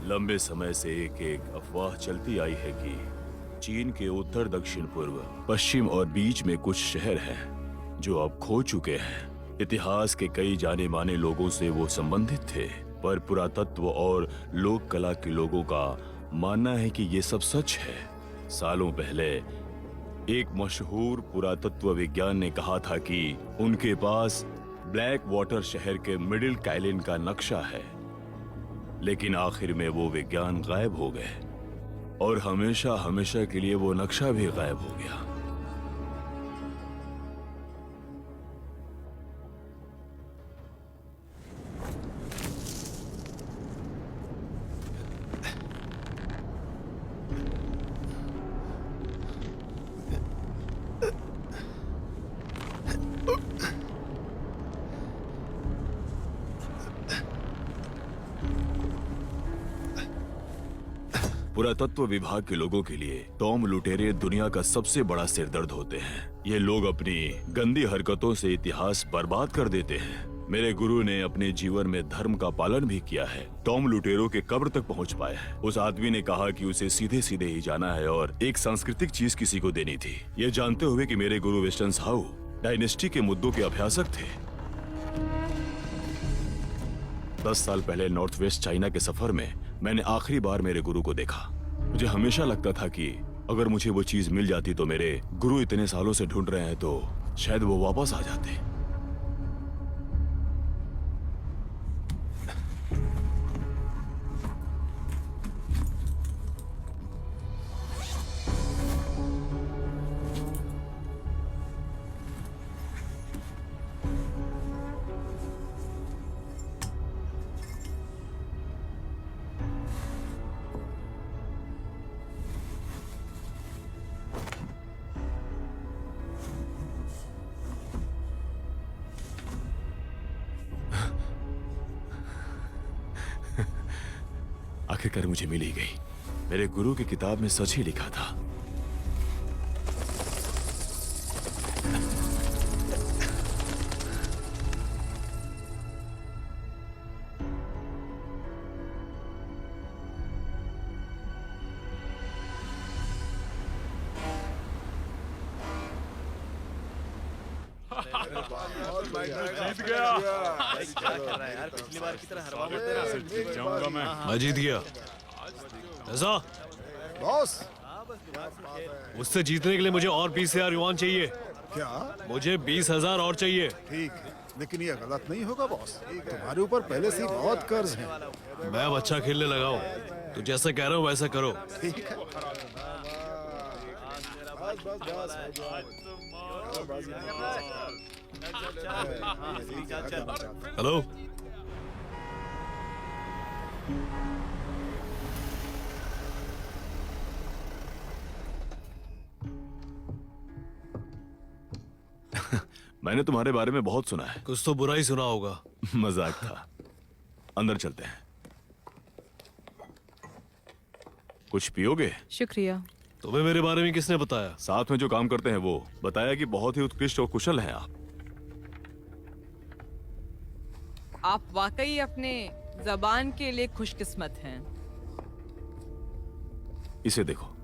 लंबे समय से एक एक अफवाह चलती आई है कि चीन के उत्तर, दक्षिण, पूर्व, पश्चिम और बीच में कुछ शहर हैं जो अब खो चुके हैं। इतिहास के कई जाने माने लोगों से वो संबंधित थे, पर पुरातत्व और लोक कला के लोगों का मानना है कि ये सब सच है। सालों पहले एक मशहूर पुरातत्व विज्ञान ने कहा था कि उनके पास ब्लैक वाटर शहर के मिडिल काइलिन का नक्शा है, लेकिन आखिर में वो विज्ञान गायब हो गए और हमेशा हमेशा के लिए वो नक्शा भी गायब हो गया। पुरातत्व विभाग के लोगों के लिए टॉम लुटेरे दुनिया का सबसे बड़ा सिरदर्द होते हैं। ये लोग अपनी गंदी हरकतों से इतिहास बर्बाद कर देते हैं। मेरे गुरु ने अपने जीवन में धर्म का पालन भी किया है। टॉम लुटेरो के कब्र तक पहुंच पाए हैं। उस आदमी ने कहा कि उसे सीधे सीधे ही जाना है और एक सांस्कृतिक चीज किसी को देनी थी, ये जानते हुए कि मेरे गुरु वेस्टर्न हाउ डायनेस्टी के मुद्दों के अभ्यासक थे। 10 साल पहले नॉर्थ वेस्ट चाइना के सफर में मैंने आखिरी बार मेरे गुरु को देखा। मुझे हमेशा लगता था कि अगर मुझे वो चीज मिल जाती तो मेरे गुरु इतने सालों से ढूंढ रहे हैं तो शायद वो वापस आ जाते। आखिरकार मुझे मिल ही गई। मेरे गुरु की किताब में सच ही लिखा था। जीत गया यार, पिछली बार की तरह हरवा जीत जाऊंगा मैं जीत गया। ऐसा बॉस, उससे जीतने के लिए मुझे और 20,000 युआन चाहिए। क्या? मुझे 20,000 और चाहिए। ठीक है, लेकिन ये गलत नहीं होगा बॉस। तुम्हारे ऊपर पहले से ही बहुत कर्ज है। मैं अब अच्छा खेलने लगा हूँ, तो जैसा कह रहा हूँ वैसा करो। ठीक है। हेलो, मैंने तुम्हारे बारे में बहुत सुना है। कुछ तो बुरा ही सुना होगा। मजाक था। अंदर चलते हैं। कुछ पियोगे? शुक्रिया। तुम्हें मेरे बारे में किसने बताया? साथ में जो काम करते हैं वो बताया कि बहुत ही उत्कृष्ट और कुशल हैं आप। आप वाकई अपने जबान के लिए खुशकिस्मत हैं। इसे देखो।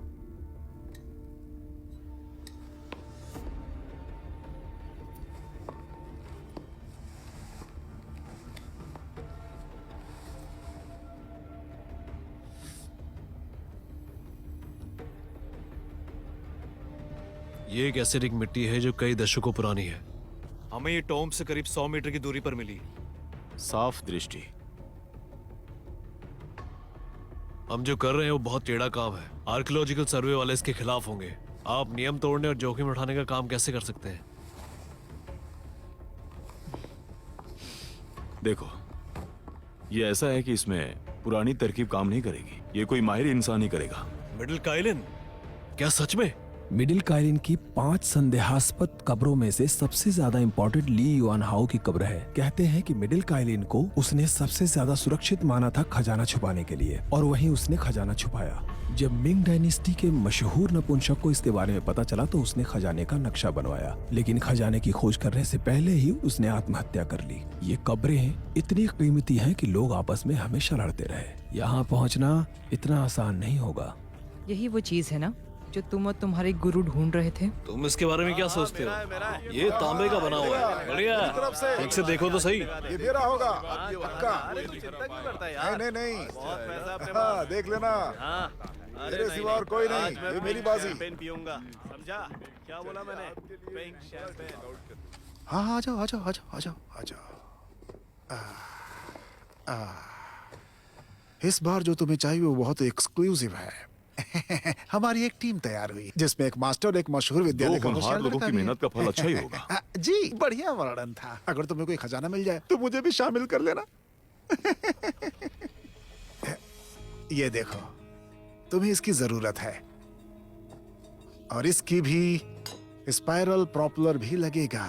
ये एक एसिडिक मिट्टी है जो कई दशकों पुरानी है। हमें ये टॉम से करीब 100 मीटर की दूरी पर मिली। साफ दृष्टि। हम जो कर रहे हैं वो बहुत टेढ़ा काम है। आर्कियोलॉजिकल सर्वे वाले इसके खिलाफ होंगे। आप नियम तोड़ने और जोखिम उठाने का काम कैसे कर सकते हैं? देखो, ये ऐसा है कि इसमें पुरानी तरकीब काम नहीं करेगी। ये कोई माहिर इंसान ही करेगा। Middle Kaelin? क्या सच में? मिडिल काइलिन की 5 संदेहास्पद कब्रों में से सबसे ज्यादा इम्पोर्टेंट ली युआन हाउ की कब्र है। कहते हैं कि मिडिल काइलिन को उसने सबसे ज्यादा सुरक्षित माना था खजाना छुपाने के लिए, और वहीं उसने खजाना छुपाया। जब मिंग डायनेस्टी के मशहूर नपुंसक को इसके बारे में पता चला तो उसने खजाने का नक्शा बनवाया, लेकिन खजाने की खोज करने से पहले ही उसने आत्महत्या कर ली। ये कब्रें इतनी कीमती हैं कि लोग आपस में हमेशा लड़ते रहे। यहाँ पहुँचना इतना आसान नहीं होगा। यही वो चीज है ना जो तुम और तुम्हारे गुरु ढूंढ रहे थे। तुम इसके बारे में क्या सोचते हो? ये तांबे का बना हुआ है। बढ़िया, ठीक से देखो तो सही। ये मेरा होगा पक्का। नहीं नहीं नहीं, हाँ, देख लेना। मेरे सिवा और कोई नहीं, ये मेरी बाजी। पीऊंगा, समझा? क्या बोला मैंने? Pink champagne. हाँ हाँ, आ जाओ आ जाओ आ जाओ आ जाओ आ जाओ। इस बार जो तुम्हें चाहिए वो बहुत एक्सक्लूसिव है। हमारी एक टीम तैयार हुई जिसमें एक मास्टर, एक मशहूर विद्यालय का होनहार होशियार लोगों लड़का की भी है। मेहनत का फल अच्छा ही होगा। जी, बढ़िया वर्णन था। अगर तुम्हें कोई खजाना मिल जाए तो मुझे भी शामिल कर लेना। ये देखो, तुम्हें इसकी जरूरत है, और इसकी भी स्पाइरल प्रॉपलर भी लगेगा।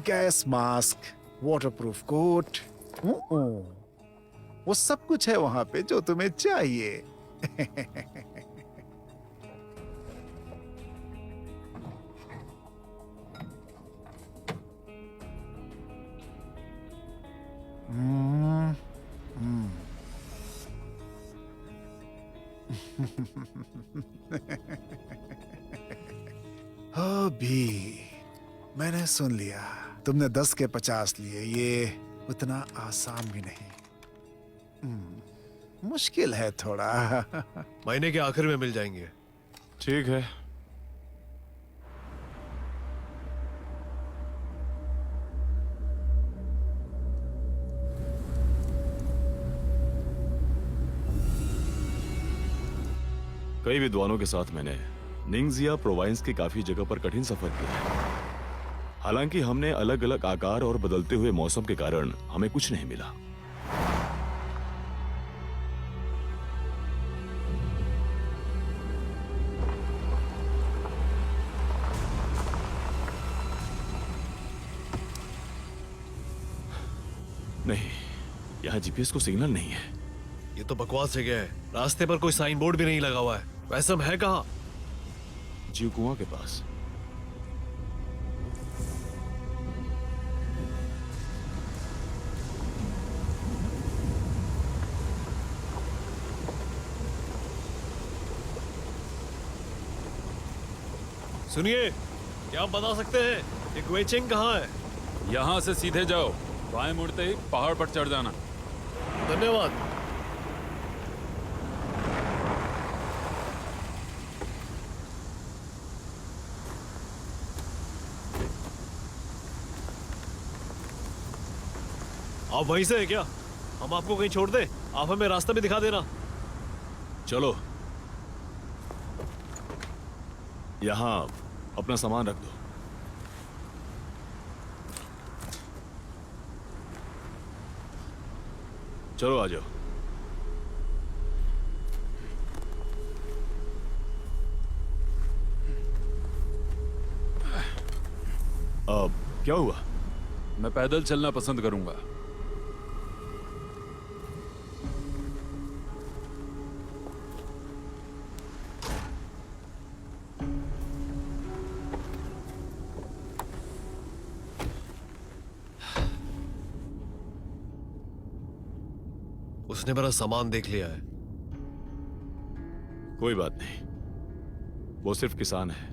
गैस मास्क, वाटरप्रूफ कोट, वो सब कुछ है वहां पे जो तुम्हें चाहिए। अभी मैंने सुन लिया, तुमने 10 के 50 लिए। ये उतना आसान भी नहीं, मुश्किल है थोड़ा। महीने के आखिर में मिल जाएंगे। ठीक है। कई विद्वानों के साथ मैंने निंगजिया प्रोविंस की काफी जगह पर कठिन सफर किया है। हालांकि हमने अलग अलग आकार और बदलते हुए मौसम के कारण हमें कुछ नहीं मिला। नहीं, यहाँ जीपीएस को सिग्नल नहीं है। ये तो बकवास जगह है। रास्ते पर कोई साइन बोर्ड भी नहीं लगा हुआ है। वैसे हम है कहाँ? जीव कुआं के पास। सुनिए, क्या आप बता सकते हैं ये ग्वेचिंग कहाँ है? यहाँ से सीधे जाओ, बाएं मुड़ते ही पहाड़ पर चढ़ जाना। धन्यवाद। आप वहीं से हैं क्या? हम आपको कहीं छोड़ दें? आप हमें रास्ता भी दिखा देना। चलो, यहाँ अपना सामान रख दो। चलो आ जाओ। अब क्या हुआ? मैं पैदल चलना पसंद करूंगा। उसने मेरा सामान देख लिया है। कोई बात नहीं, वो सिर्फ किसान है।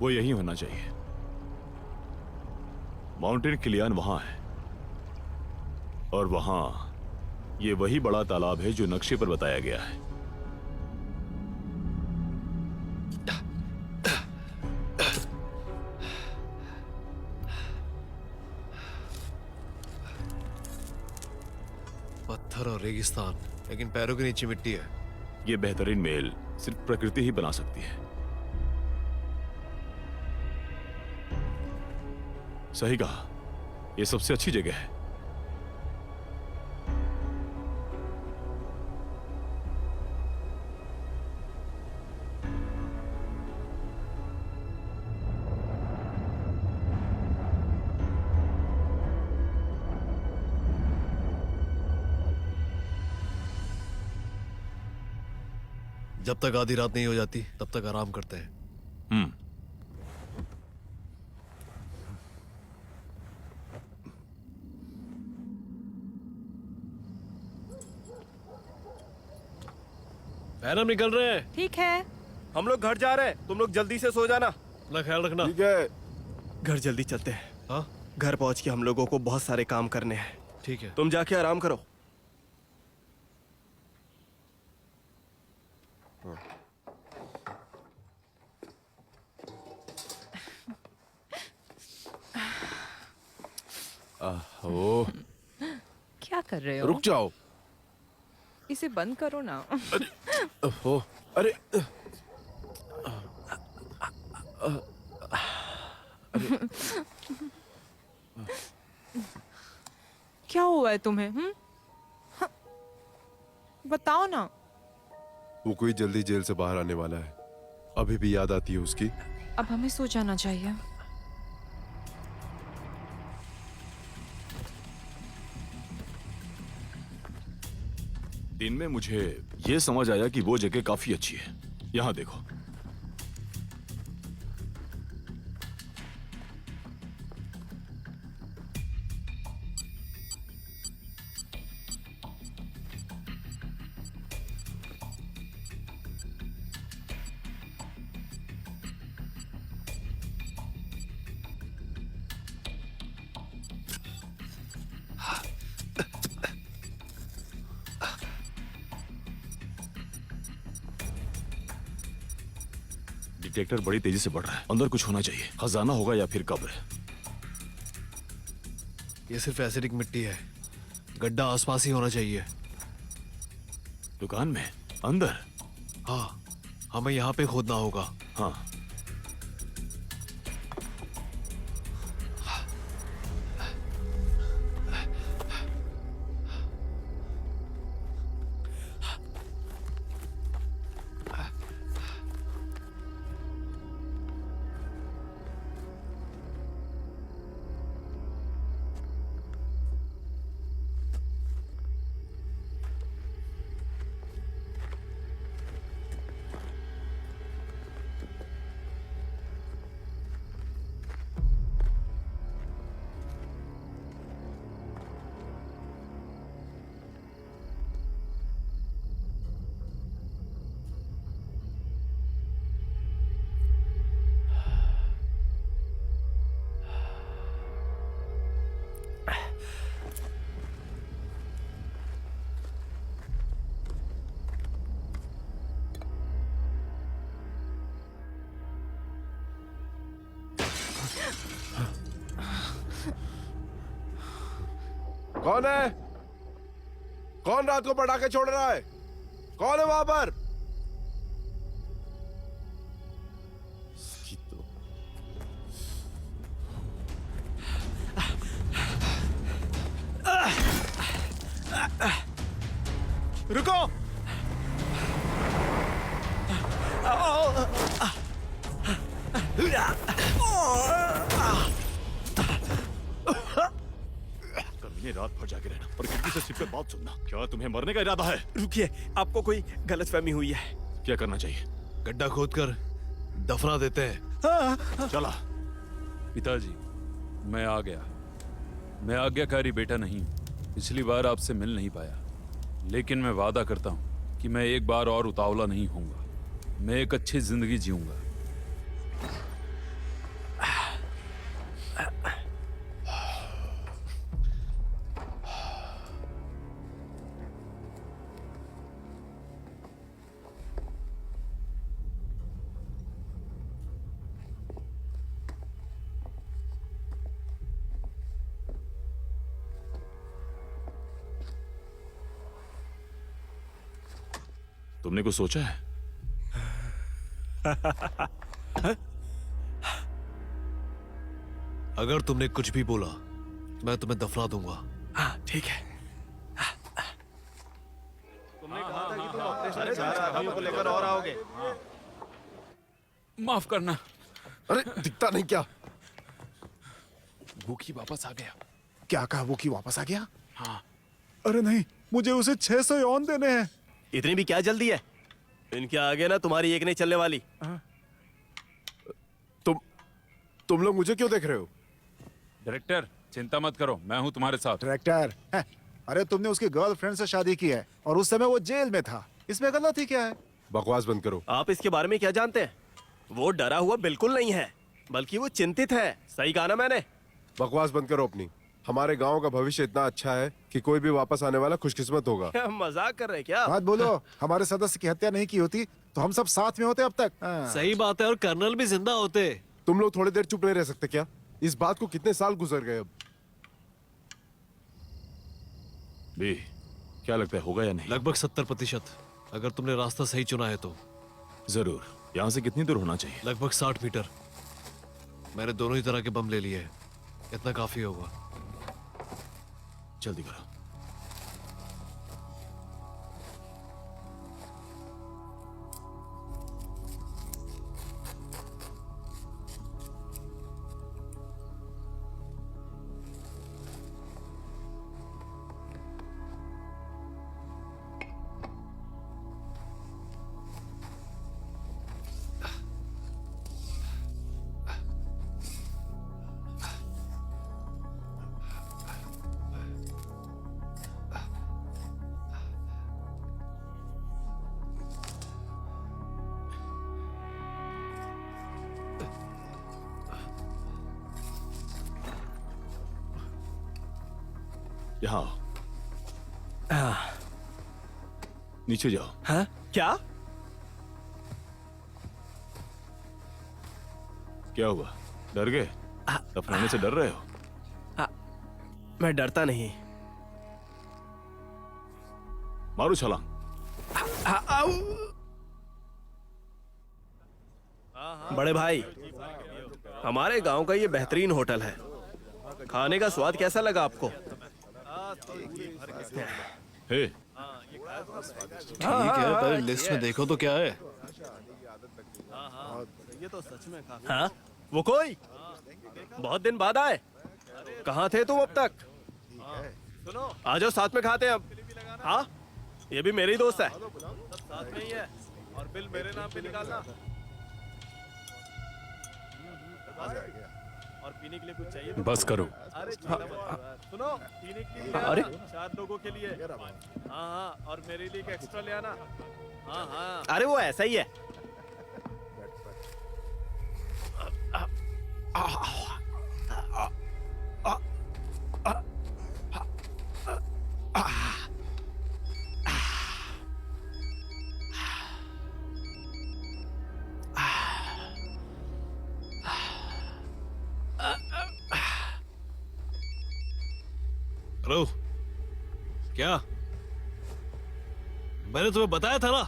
वो यही होना चाहिए। माउंटेन किलियान वहां है, और वहां ये वही बड़ा तालाब है जो नक्शे पर बताया गया है। पत्थर और रेगिस्तान, लेकिन पैरों के नीचे मिट्टी है। ये बेहतरीन मेल सिर्फ प्रकृति ही बना सकती है। सही कहा, ये सबसे अच्छी जगह है। जब तक आधी रात नहीं हो जाती तब तक आराम करते हैं। हम निकल रहे हैं। ठीक है। हम लोग घर जा रहे हैं, तुम लोग जल्दी से सो जाना। अपना ख्याल रखना। ठीक है। घर जल्दी चलते हैं। हाँ घर पहुंच के हम लोगों को बहुत सारे काम करने हैं। ठीक है। तुम जाके आराम करो। ओ, क्या कर रहे हो? रुक जाओ। इसे बंद करो ना। ओ, अरे क्या हुआ है तुम्हें? हाँ, बताओ ना। वो कोई जल्दी जेल से बाहर आने वाला है। अभी भी याद आती है उसकी। अब हमें सो जाना चाहिए। दिन में मुझे ये समझ आया कि वो जगह काफी अच्छी है। यहाँ देखो। डिटेक्टर बड़ी तेजी से बढ़ रहा है। अंदर कुछ होना चाहिए। खजाना होगा या फिर कब्र। ये सिर्फ एसिडिक मिट्टी है, गड्ढा आसपास ही होना चाहिए। दुकान में अंदर? हाँ, हमें यहाँ पे खोदना होगा। हाँ। कौन है? कौन रात को पटाखे छोड़ रहा है? कौन है वहां पर? रुको। कमीने रात भर जाके रहना और खिड़की से छिपकर बात सुनना। क्या तुम्हें मरने का इरादा है? रुकिए, आपको कोई गलतफहमी हुई है। क्या करना चाहिए? गड्ढा खोदकर दफना देते हैं। चला। पिताजी, मैं आ गया। मैं आज्ञाकारी बेटा नहीं हूं। पिछली बार आपसे मिल नहीं पाया, लेकिन मैं वादा करता हूं कि मैं एक बार और उतावला नहीं होऊंगा। मैं एक अच्छी जिंदगी जीऊंगा। तुमने कुछ सोचा है? अगर तुमने कुछ भी बोला मैं तुम्हें दफना दूंगा। हाँ ठीक है। तुमने कहा था कि तुम ऑपरेशन 4 आदमियों को लेकर और आओगे। माफ करना। अरे दिखता नहीं क्या? भूखी वापस आ गया। क्या कहा वो कि वापस आ गया? हाँ। अरे नहीं, मुझे उसे 600 यौन देने हैं। इतनी भी क्या जल्दी है? इनके आगे ना तुम्हारी एक नहीं चलने वाली। तुम लोग मुझे क्यों देख रहे हो? डायरेक्टर चिंता मत करो, मैं हूं तुम्हारे साथ। डायरेक्टर, अरे तुमने उसकी गर्लफ्रेंड से शादी की है और उस समय वो जेल में था, इसमें गलती क्या है? बकवास बंद करो। आप इसके बारे में क्या जानते हैं? वो डरा हुआ बिल्कुल नहीं है, बल्कि वो चिंतित है। सही कहा ना मैंने? बकवास बंद करो अपनी। हमारे गांव का भविष्य इतना अच्छा है कि कोई भी वापस आने वाला खुशकिस्मत होगा। क्या मजाक कर रहे हैं क्या? बात बोलो। हमारे सदस्य की हत्या नहीं की होती तो हम सब साथ में होते अब तक। सही बात है, और कर्नल भी जिंदा होते। तुम लोग थोड़ी देर चुप नहीं रह सकते क्या? इस बात को कितने साल गुजर गए अब। बी, क्या लगता है होगा या नहीं? लगभग 70%। अगर तुमने रास्ता सही चुना है तो। जरूर। यहाँ से कितनी दूर होना चाहिए? लगभग 60 मीटर। मैंने दोनों ही तरह के बम ले लिए हैं, इतना काफी होगा। जल्दी करो। यहाँ आओ। नीचे जाओ। हाँ? क्या? क्या हुआ? डर गए? दफनाने से डर रहे हो? मैं डरता नहीं। मारो छलांग। बड़े भाई, हमारे गांव का ये बेहतरीन होटल है। खाने का स्वाद कैसा लगा आपको? हे, ठीक है, पहले लिस्ट में देखो तो क्या है। ये तो सच में हाँ? वो कोई बहुत दिन बाद आए। कहाँ थे तुम अब तक? आ जाओ साथ में खाते हैं अब। हाँ, ये भी मेरी दोस्त है। साथ में ही है और बिल मेरे नाम पे निकालना। और पीने के लिए कुछ चाहिए तो बस करो। अरे सुनो, पीने के लिए अरे 4 लोगों के लिए। हाँ हाँ, और मेरे लिए एक एक्स्ट्रा ले आना। हाँ हाँ, अरे वो ऐसा ही है। हेलो, क्या? मैंने तुम्हें बताया था ना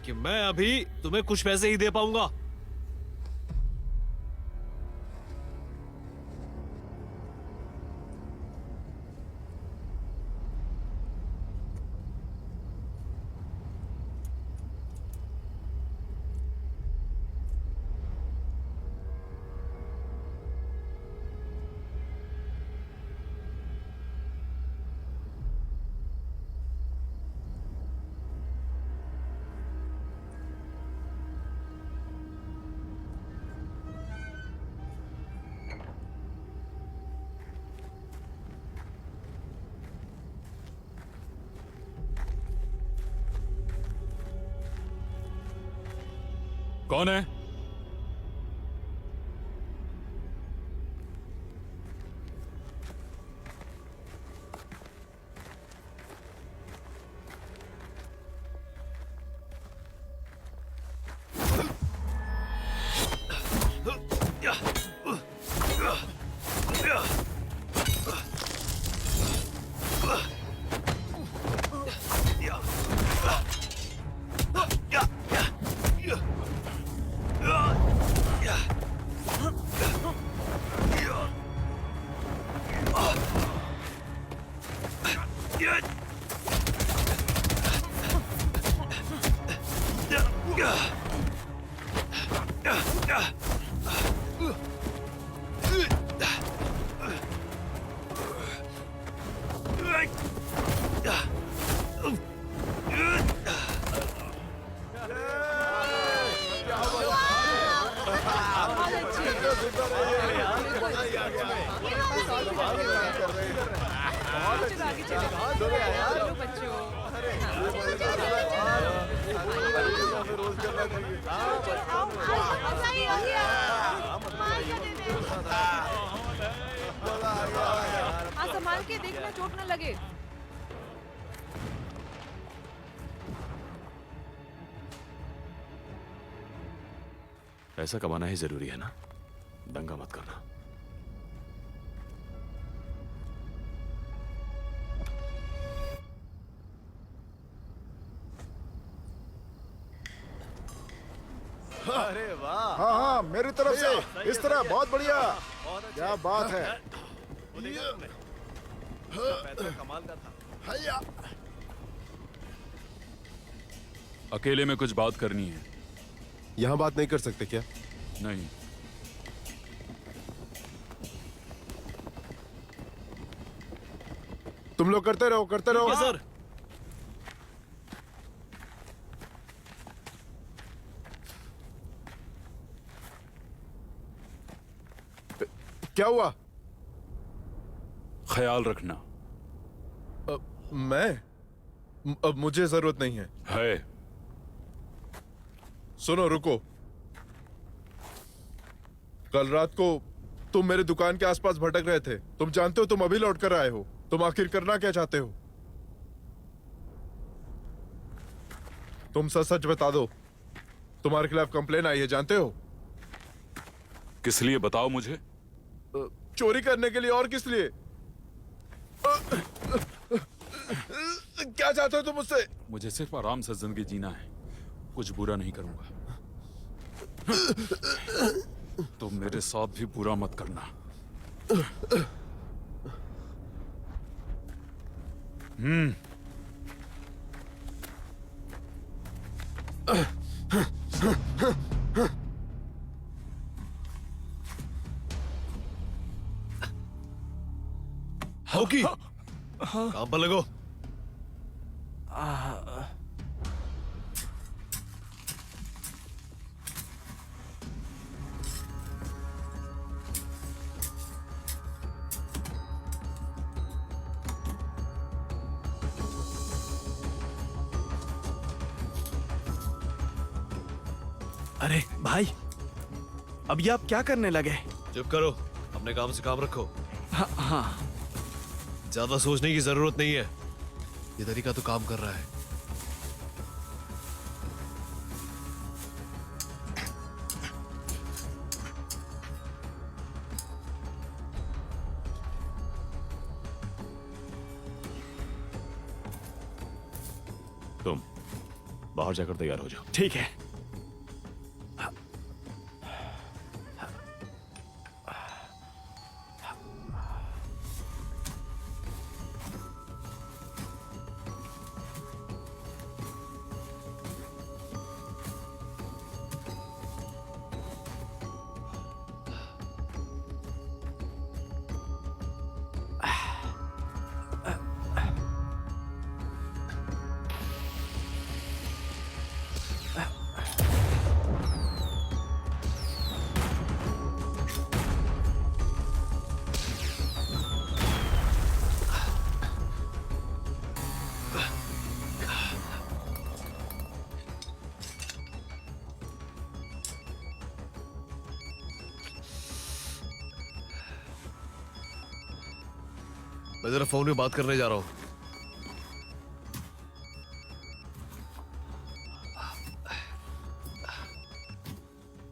कि मैं अभी तुम्हें कुछ पैसे ही दे पाऊंगा। कौन है? चलो बच्चों। हाँ संभाल के देखना चोट न लगे। पैसा कमाना ही जरूरी है ना, दंगा मत करना। अरे वाह। हाँ हाँ मेरी तरफ से इस तरह, बहुत बढ़िया, क्या बात है। कमाल का था। अकेले में कुछ बात करनी है। यहाँ बात नहीं कर सकते क्या? नहीं। तुम लोग करते रहो, करते रहो। सर। क्या हुआ? ख्याल रखना। अब मुझे जरूरत नहीं है। है। सुनो, रुको। कल रात को तुम मेरी दुकान के आसपास भटक रहे थे। तुम जानते हो तुम अभी लौट कर आए हो। तुम आखिर करना क्या चाहते हो? तुम सच सच बता दो। तुम्हारे खिलाफ कंप्लेन आई है, जानते हो? किस लिए बताओ मुझे? चोरी करने के लिए, और किस लिए? क्या चाहते हो तुम मुझसे? मुझे सिर्फ आराम से जिंदगी जीना है, कुछ बुरा नहीं करूंगा। तुम मेरे साथ भी बुरा मत करना। हॉकी काम पर लगो। अरे भाई, अब ये आप क्या करने लगे? चुप करो, अपने काम से काम रखो। हाँ। ज्यादा सोचने की जरूरत नहीं है। ये तरीका तो काम कर रहा है। तुम बाहर जाकर तैयार हो जाओ। ठीक है। मैं जरा फोन में बात करने जा रहा हूं।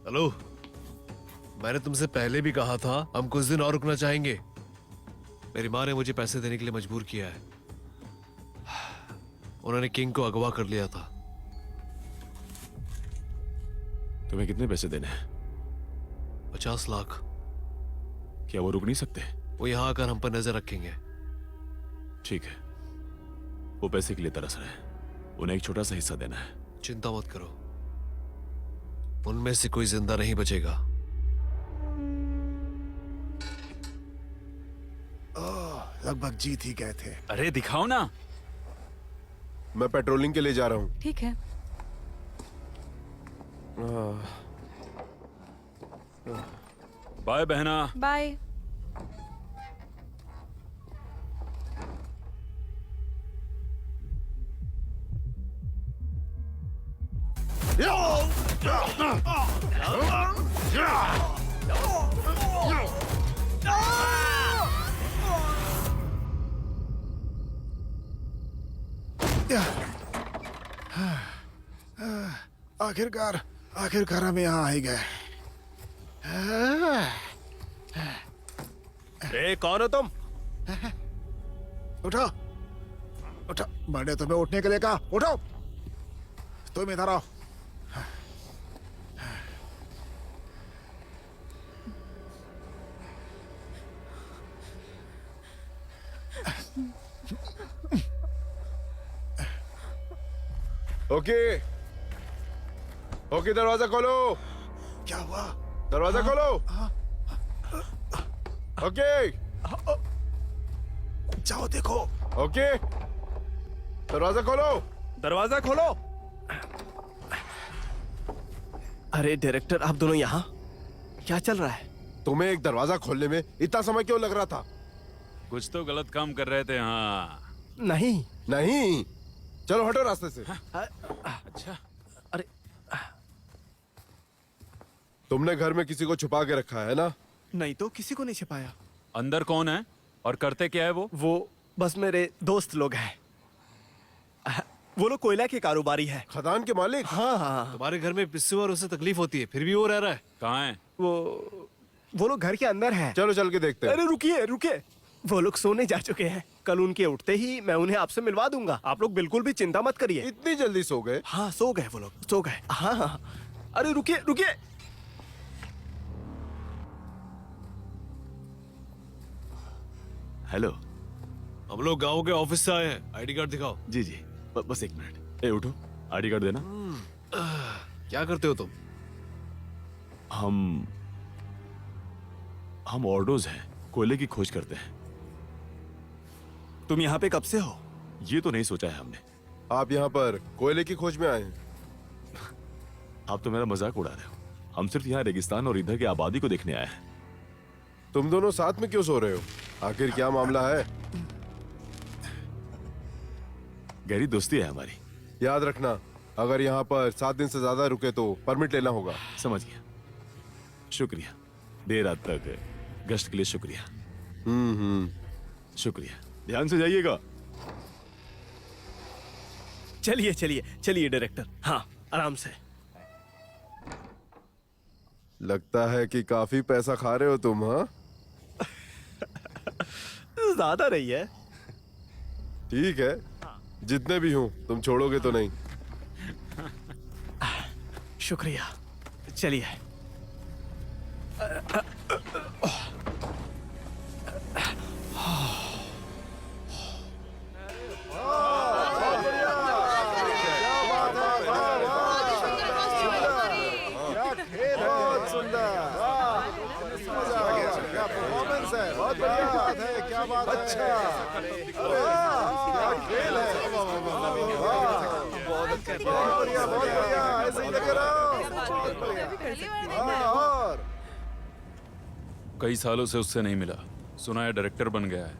हेलो, मैंने तुमसे पहले भी कहा था हम कुछ दिन और रुकना चाहेंगे। मेरी माँ ने मुझे पैसे देने के लिए मजबूर किया है। उन्होंने किंग को अगवा कर लिया था। तुम्हें कितने पैसे देने हैं? 50 लाख। क्या वो रुक नहीं सकते? वो यहाँ आकर हम पर नजर रखेंगे। ठीक है, वो पैसे के लिए तरस रहे हैं, उन्हें एक छोटा सा हिस्सा देना है। चिंता मत करो, उनमें से कोई जिंदा नहीं बचेगा। लगभग जीत ही गए थे। अरे दिखाओ ना। मैं पेट्रोलिंग के लिए जा रहा हूँ। ठीक है। बाय बहना। बाय। आखिरकार हम यहाँ आ ही गए। ए, कौन हो तुम? उठो उठो, मैंने तुम्हें उठने के लिए कहा। उठो, तुम इधर आओ। ओके ओके, दरवाजा खोलो। क्या हुआ? दरवाजा खोलो। ओके जाओ देखो। ओके, दरवाजा खोलो। दरवाजा खोलो। अरे डायरेक्टर, आप दोनों यहाँ? क्या चल रहा है? तुम्हें एक दरवाजा खोलने में इतना समय क्यों लग रहा था? कुछ तो गलत काम कर रहे थे। हाँ। नहीं। नहीं, चलो हटो रास्ते से। अच्छा। अरे, तुमने घर में किसी को छुपा के रखा है ना? नहीं तो किसी को नहीं छिपाया। अंदर कौन है और करते क्या है वो? वो बस मेरे दोस्त लोग हैं। वो लोग कोयला के कारोबारी है। खदान के मालिक? हाँ हाँ। तुम्हारे घर में पिस्सू और उसे तकलीफ होती है, फिर भी वो रह रहा है। कहाँ है? वो लोग घर के अंदर हैं। चलो चल के देखते हैं। अरे रुकिए रुकिए, वो लोग सोने जा चुके हैं। कल उनके उठते ही मैं उन्हें आपसे मिलवा दूंगा। आप लोग बिल्कुल भी चिंता मत करिए। इतनी जल्दी सो गए? हाँ, सो गए वो लोग, सो गए। हाँ हाँ। अरे रुकिए रुकिए। हेलो। हम लोग गांव के ऑफिस से आए हैं। आईडी कार्ड दिखाओ। जी जी, बस एक मिनट। ए उठो, आईडी कार्ड देना। क्या करते हो तुम? हम ऑर्डोज हैं, कोयले की खोज करते हैं। तुम यहाँ पे कब से हो? ये तो नहीं सोचा है हमने। आप यहाँ पर कोयले की खोज में आए हैं? आप तो मेरा मजाक उड़ा रहे हो। हम सिर्फ यहाँ रेगिस्तान और इधर की आबादी को देखने आए हैं। तुम दोनों साथ में क्यों सो रहे हो? आखिर क्या मामला है? गहरी दोस्ती है हमारी। याद रखना, अगर यहाँ पर 7 दिन से ज्यादा रुके तो परमिट लेना होगा। समझ गया। शुक्रिया, देर रात तक गश्त के लिए शुक्रिया। शुक्रिया, ध्यान से जाइएगा। चलिए चलिए चलिए डायरेक्टर। हाँ, आराम से। लगता है कि काफी पैसा खा रहे हो तुम। हाँ, ज्यादा नहीं है। ठीक है, जितने भी हूं, तुम छोड़ोगे तो नहीं। शुक्रिया। चलिए। बहुत सुंदर, मजा आ गया। क्या परफॉर्मेंस है, बहुत बढ़िया बात है। क्या बात है। अच्छा, अरे क्या खेल है। बहुत बढ़िया, बहुत बढ़िया। ऐसे ही लगे रहो। बहुत बढ़िया। हाँ, और कई सालों से उससे नहीं मिला। सुना है डायरेक्टर बन गया है।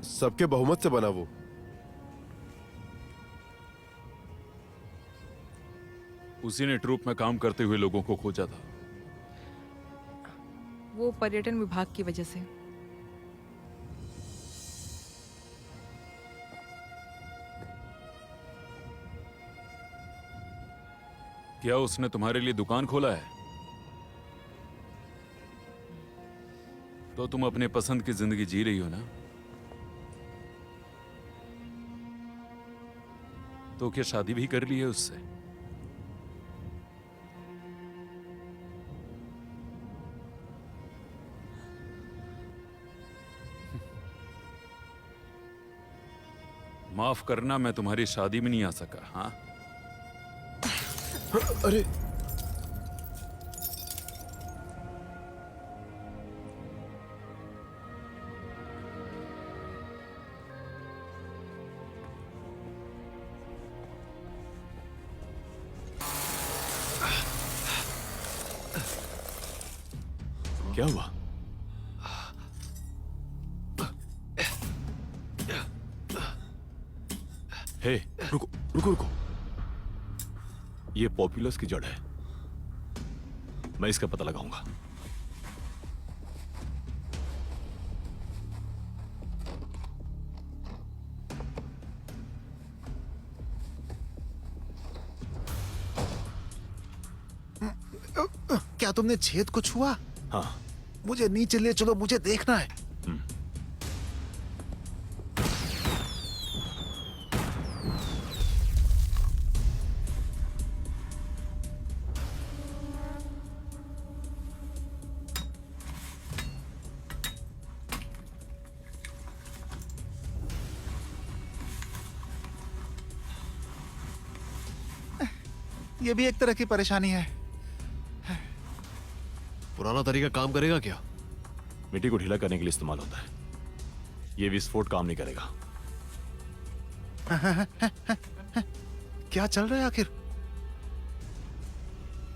सबके बहुमत से बना वो। उसी ने ट्रूप में काम करते हुए लोगों को खोजा था। वो पर्यटन विभाग की वजह से। क्या उसने तुम्हारे लिए दुकान खोला है? तो तुम अपने पसंद की जिंदगी जी रही हो ना? तो क्या शादी भी कर ली है उससे? माफ करना, मैं तुम्हारी शादी में नहीं आ सका। हाँ, अरे क्या हुआ? हे, रुको रुको रुको। ये पॉपुलस की जड़ है, मैं इसका पता लगाऊंगा। क्या तुमने छेद को छुआ? हाँ। मुझे नीचे ले चलो, मुझे देखना है। ये भी एक तरह की परेशानी है। पुराना तरीका काम करेगा क्या? मिट्टी को ढीला करने के लिए इस्तेमाल होता है। ये विस्फोट काम नहीं करेगा। क्या चल रहा है आखिर?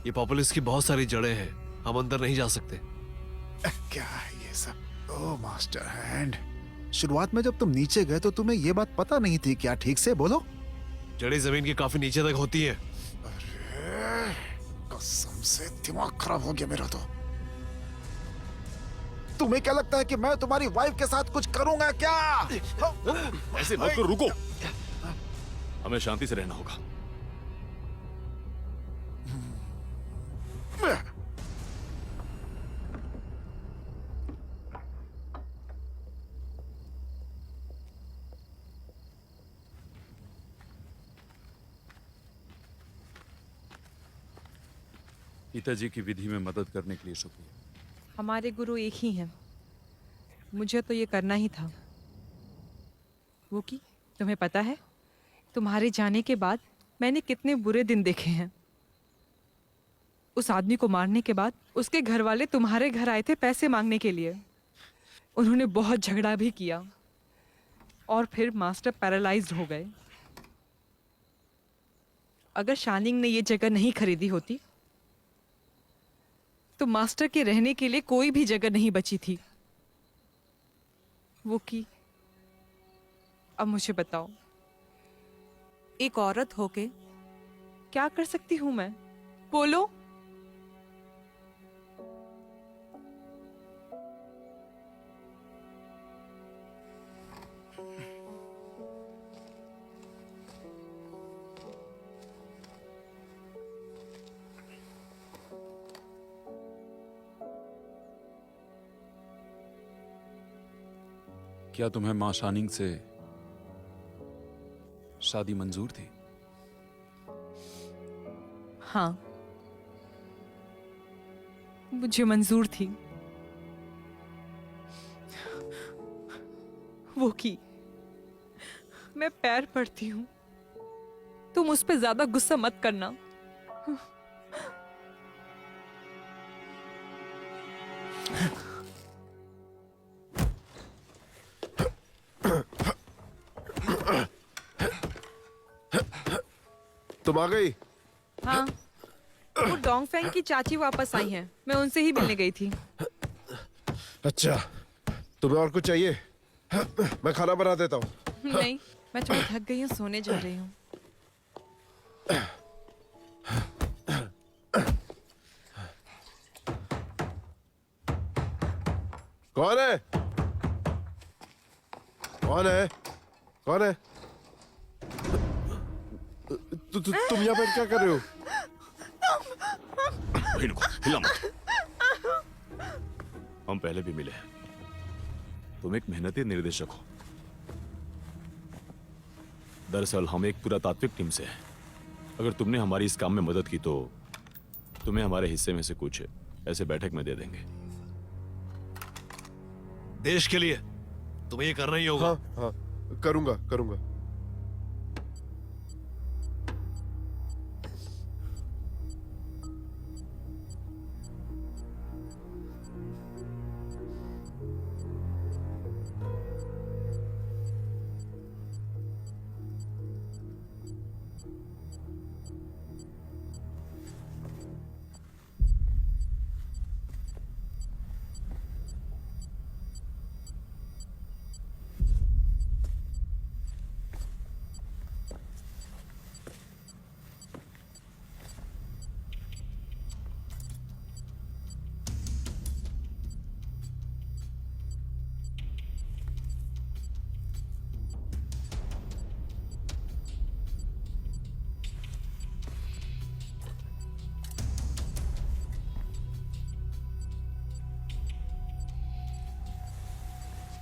ये पॉपुलिस की बहुत सारी जड़ें हैं, हम अंदर नहीं जा सकते। क्या है ये सब? ओह मास्टर हैंड, शुरुआत में जब तुम नीचे गए तो तुम्हें ये बात पता नहीं थी क्या? ठीक से बोलो। जड़ें जमीन के काफी नीचे तक होती हैं। अरे कसम से दिमाग खराब हो गया मेरा तो। तुम्हें क्या लगता है कि मैं तुम्हारी वाइफ के साथ कुछ करूंगा क्या? ऐसे मत करो, रुको। हमें शांति से रहना होगा। पिताजी की विधि में मदद करने के लिए शुक्रिया। हमारे गुरु एक ही हैं। मुझे तो ये करना ही था। वो की तुम्हें पता है, तुम्हारे जाने के बाद मैंने कितने बुरे दिन देखे हैं। उस आदमी को मारने के बाद उसके घर वाले तुम्हारे घर आए थे पैसे मांगने के लिए। उन्होंने बहुत झगड़ा भी किया और फिर मास्टर पैरालाइज्ड हो गए। अगर शानिंग ने ये जगह नहीं खरीदी होती तो मास्टर के रहने के लिए कोई भी जगह नहीं बची थी। वो की अब मुझे बताओ, एक औरत होके क्या कर सकती हूं मैं? बोलो। क्या तुम्हें मां शानिंग से शादी मंजूर थी? हाँ, मुझे मंजूर थी। वो की मैं पैर पड़ती हूं, तुम उस पे ज्यादा गुस्सा मत करना। तुम आ गई? हाँ, वो डोंगफेंग की चाची वापस आई हैं। मैं उनसे ही मिलने गई थी। अच्छा, तुम्हें और कुछ चाहिए? मैं खाना बना देता हूँ। नहीं, मैं थोड़ी थक गई हूँ, सोने जा रही हूँ। कौन है? कौन है? कौन है? तुम यहाँ बैठ क्या कर रहे हो? वहीं रुको, हिला मत। हम पहले भी मिले हैं। तुम एक मेहनती निर्देशक हो। दरअसल हम एक पुरातात्विक टीम से हैं। अगर तुमने हमारी इस काम में मदद की तो तुम्हें हमारे हिस्से में से कुछ ऐसे बैठक में दे देंगे। देश के लिए तुम्हें ये करना ही होगा। हाँ हाँ, करूंगा करूंगा।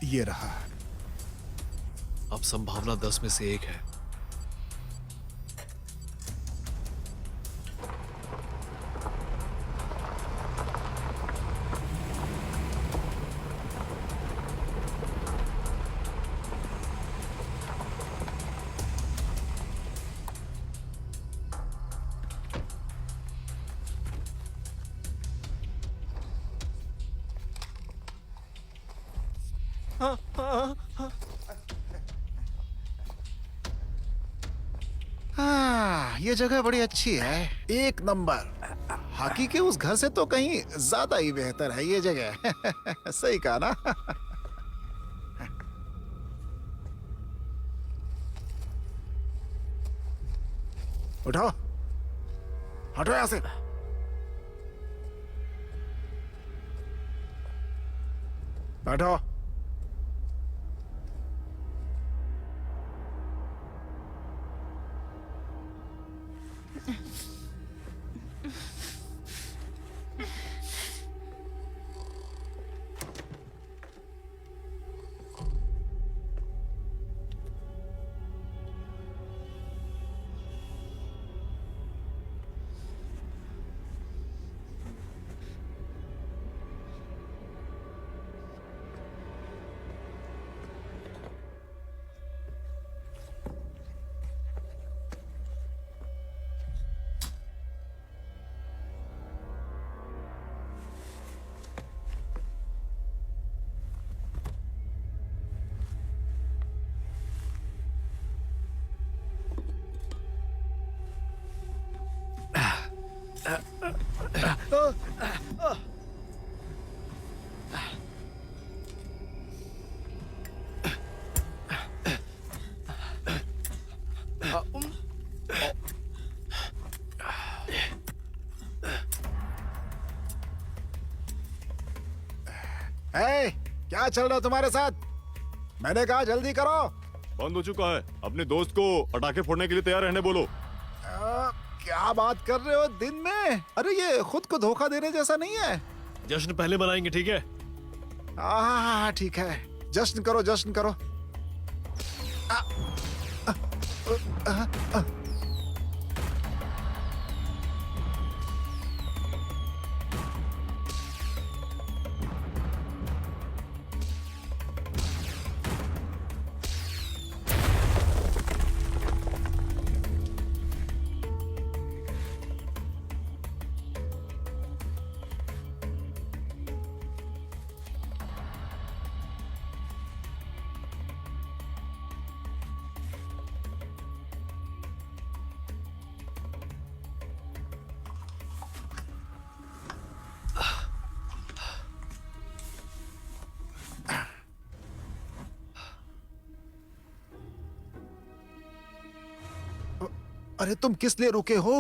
ये रहा। अब संभावना 10 में से 1 है। हाँ, ये जगह बड़ी अच्छी है, एक नंबर। हाकी के उस घर से तो कहीं ज्यादा ही बेहतर है ये जगह। सही कहा ना? उठो, हटो यहां से। बैठो। ए, क्या चल रहा है तुम्हारे साथ? मैंने कहा जल्दी करो। बंद हो चुका है। अपने दोस्त को पटाखे फोड़ने के लिए तैयार रहने बोलो। क्या बात कर रहे हो दिन में? अरे ये खुद को धोखा देने जैसा नहीं है। जश्न पहले मनाएंगे, ठीक है? हाँ ठीक है, जश्न करो, जश्न करो। अरे तुम किस लिए रुके हो?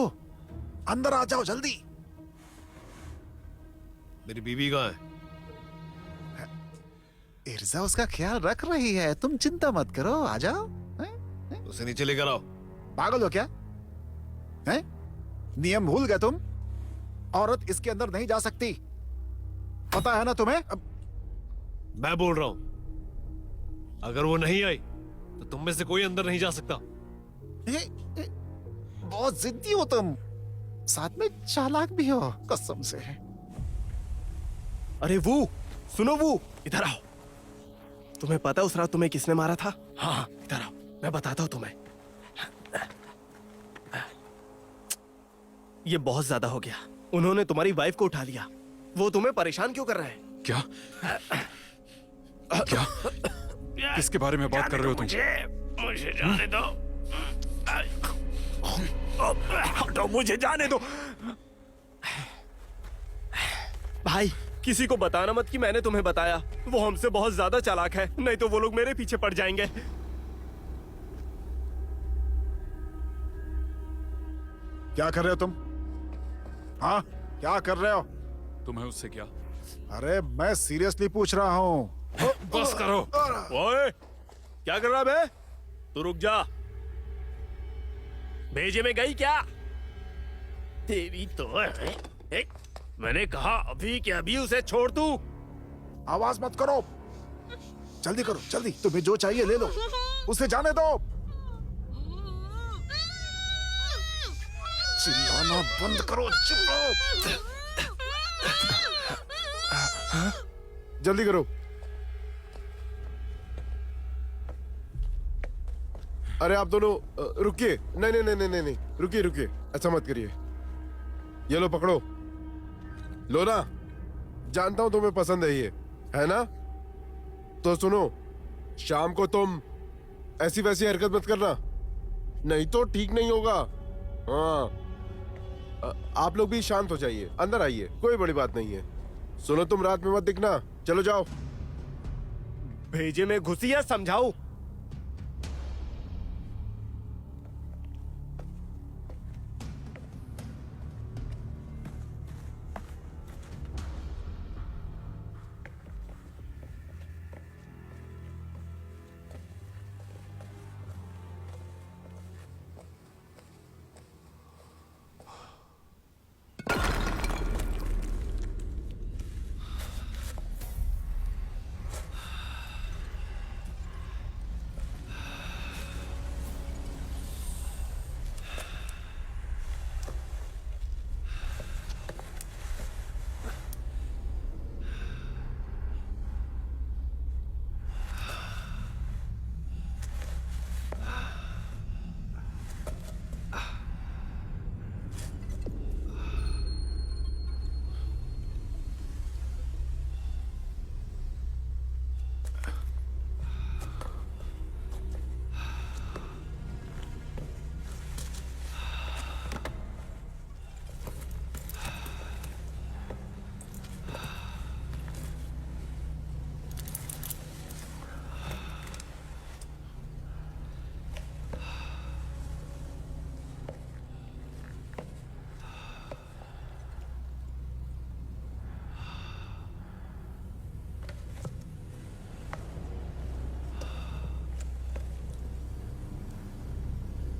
अंदर आ जाओ जल्दी। मेरी बीवी कहाँ है? इर्जा उसका ख्याल रख रही है, तुम चिंता मत करो, आ जाओ। उसे नीचे लेकर आओ। पागल हो क्या? हैं? नियम भूल गए तुम? औरत इसके अंदर नहीं जा सकती, पता है ना तुम्हें? मैं बोल रहा हूं, अगर वो नहीं आई तो तुम में से कोई अंदर नहीं जा सकता। बहुत जिद्दी हो तुम, साथ में चालाक भी हो कसम से। अरे वो सुनो, वो इधर आओ। तुम्हें पता उस रात तुम्हें किसने मारा था? हाँ इधर आओ, मैं बताता हूँ तुम्हें। ये बहुत ज्यादा हो गया। उन्होंने तुम्हारी वाइफ को उठा लिया। वो तुम्हें परेशान क्यों कर रहे हैं? क्या क्या किसके बारे में बात कर रहे हो तुम? मुझे जाने दो। हटो, मुझे जाने दो। भाई किसी को बताना मत कि मैंने तुम्हें बताया। वो हमसे बहुत ज्यादा चालाक है, नहीं तो वो लोग मेरे पीछे पड़ जाएंगे। क्या कर रहे हो तुम? हाँ क्या कर रहे हो? तुम्हें उससे क्या? अरे मैं सीरियसली पूछ रहा हूँ। बस करो। ओए क्या कर रहा बे? तू रुक जा। भेजे में गई क्या? तेरी तो मैंने कहा अभी के अभी उसे छोड़ दूं। आवाज मत करो। जल्दी करो जल्दी, तुम्हें जो चाहिए ले लो, उसे जाने दो। चिल्लाना बंद करो, चुप रहो। जल्दी करो। अरे आप दोनों रुकिए। नहीं नहीं नहीं नहीं नहीं, रुकिए रुकिए, ऐसा मत करिए। ये लो पकड़ो, लो ना। जानता हूं तुम्हें पसंद है ना? तो सुनो, शाम को तुम ऐसी वैसी हरकत मत करना, नहीं तो ठीक नहीं होगा। हाँ, आप लोग भी शांत हो जाइए, अंदर आइए, कोई बड़ी बात नहीं है। सुनो, तुम रात में मत दिखना, चलो जाओ। भेजे में घुसी या समझाऊं?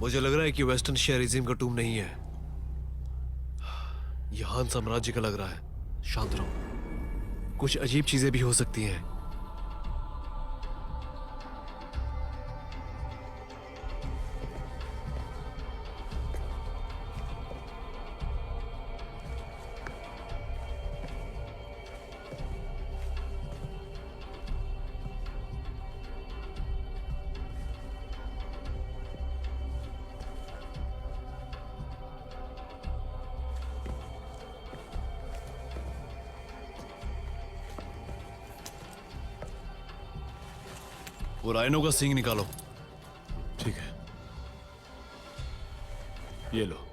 मुझे लग रहा है कि वेस्टर्न शेयरिज्म का टूम नहीं है, यह हान साम्राज्य का लग रहा है। शांत रहो, कुछ अजीब चीजें भी हो सकती हैं। वो राइनो का सींग निकालो। ठीक है, ये लो।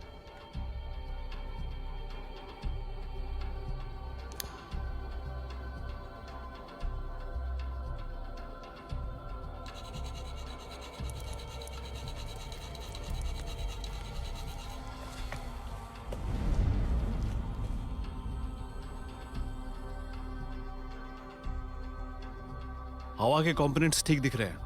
हवा के कंपोनेंट्स ठीक दिख रहे हैं।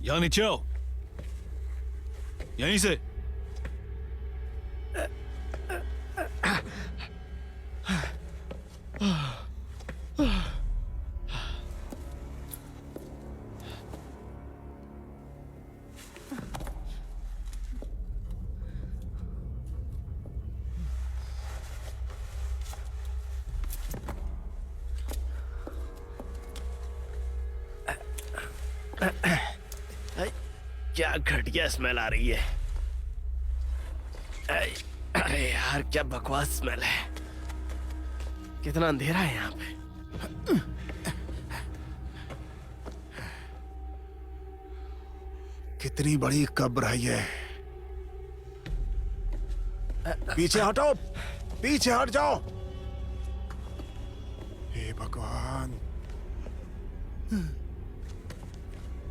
यहां नीचे आओ, यहीं से। क्या घटिया स्मेल आ रही है। अरे यार, क्या बकवास स्मेल है। कितना अंधेरा है यहाँ पे। कितनी बड़ी कब्र है ये। पीछे हटो, पीछे हट जाओ। हे भगवान,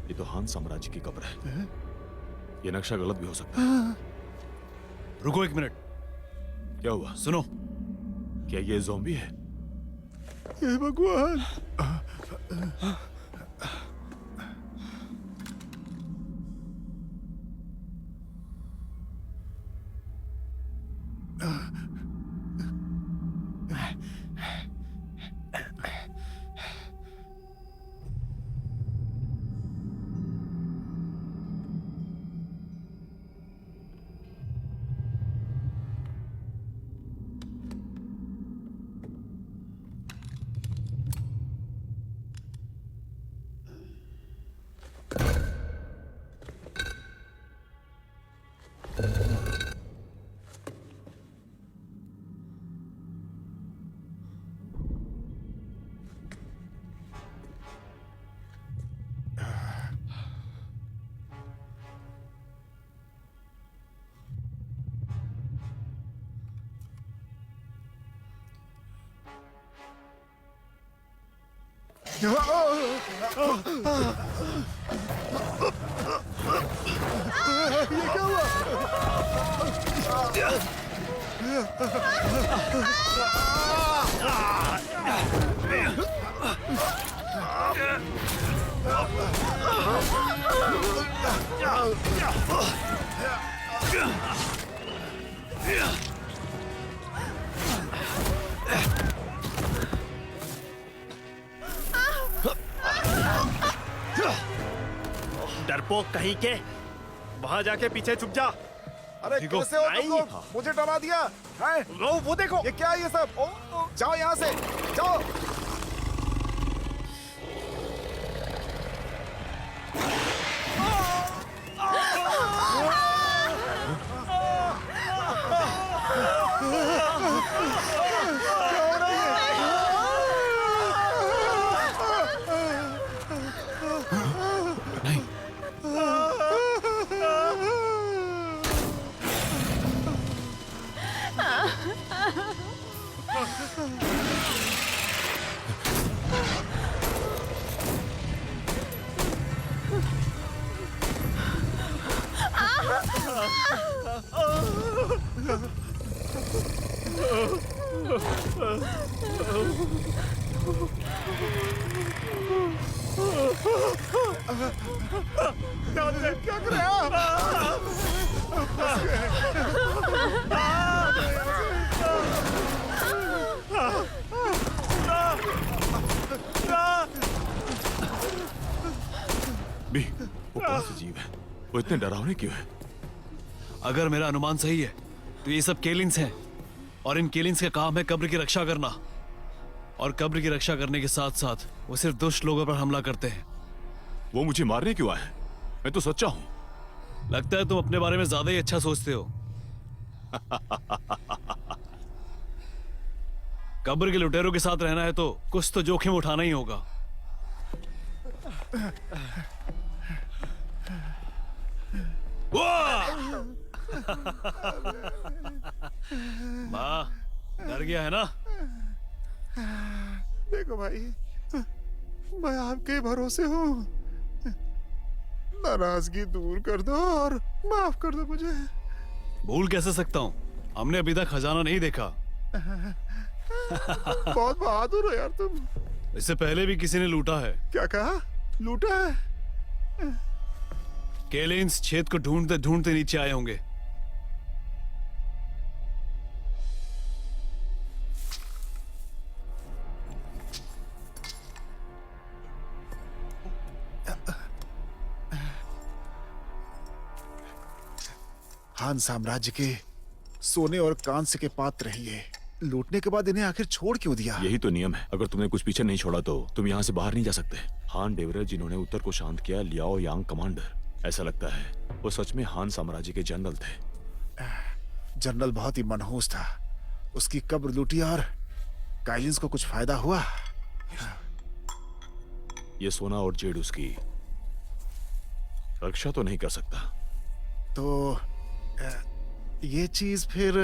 ये तो हान साम्राज्य की कब्र है। ये नक्शा गलत भी हो सकता है। रुको एक मिनट। क्या हुआ? सुनो, क्या ये ज़ॉम्बी है? हे भगवान। डरपोक कहीं के, वहां जाके पीछे छुप जा। अरे कैसे हो तुम लोग? मुझे डरा दिया है। वो देखो, ये क्या है ये सब? जाओ यहाँ से, जाओ। क्या कर रहे हो? भी वो कौन सा जीव है? वो इतने डरावने क्यों है? अगर मेरा अनुमान सही है तो ये सब केलिंग्स हैं, और इन केलिंग्स का काम है कब्र की रक्षा करना, और कब्र की रक्षा करने के साथ साथ वो सिर्फ दुष्ट लोगों पर हमला करते हैं। वो मुझे मारने क्यों आए? मैं तो सच्चा हूं। लगता है तुम अपने बारे में ज्यादा ही अच्छा सोचते हो। कब्र के लुटेरों के साथ रहना है तो कुछ तो जोखिम उठाना ही होगा। माँ डर गया है ना? देखो भाई, मैं आपके भरोसे हूँ। नाराजगी दूर कर दो और माफ कर दो मुझे। भूल कैसे सकता हूँ? हमने अभी तक खजाना नहीं देखा। बहुत बहादुर हो यार तुम। इससे पहले भी किसी ने लूटा है। क्या कहा? लूटा है? केलिंस छेद को ढूंढते ढूंढते नीचे आए होंगे। हान साम्राज्य के सोने और कांस्य के पात्र हैं ये। लूटने के बाद इन्हें आखिर छोड़ क्यों दिया? यही तो नियम है। अगर तुमने कुछ पीछे नहीं छोड़ा तो तुम यहाँ से बाहर नहीं जा सकते। हान डेवरर जिन्होंने उत्तर को शांत किया, लियाओ यांग कमांडर, ऐसा लगता है वो सच में हान साम्राज्य के जनरल थे। जनरल बहुत ही मनहूस था। उसकी कब्र लूटी और काइलिंस को कुछ फायदा हुआ? ये सोना और जेड उसकी रक्षा तो नहीं कर सकता। तो ये चीज फिर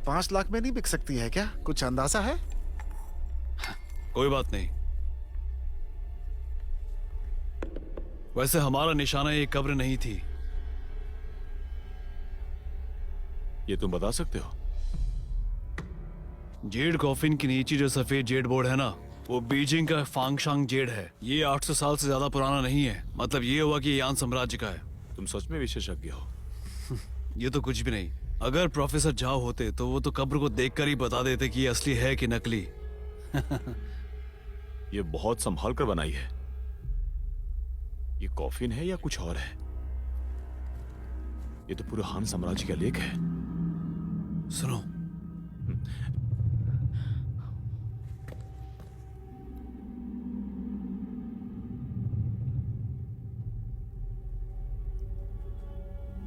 5 लाख में नहीं बिक सकती है क्या? कुछ अंदाजा है? कोई बात नहीं। वैसे हमारा निशाना ये कब्र नहीं थी। ये तुम बता सकते हो? जेड कॉफिन की नीचे जो सफेद जेड बोर्ड है ना, वो बीजिंग का फांगशांग जेड है। ये 800 साल से ज्यादा पुराना नहीं है। मतलब ये हुआ कि ये यान साम्राज्य का है। तुम सच में विशेषज्ञ हो। ये तो कुछ भी नहीं। अगर प्रोफेसर झाओ होते तो वो तो कब्र को देखकर ही बता देते कि ये असली है कि नकली। ये बहुत संभाल कर बनाई है। ये कॉफिन है या कुछ और है? ये तो पूरे हान साम्राज्य का लेख है। सुनो,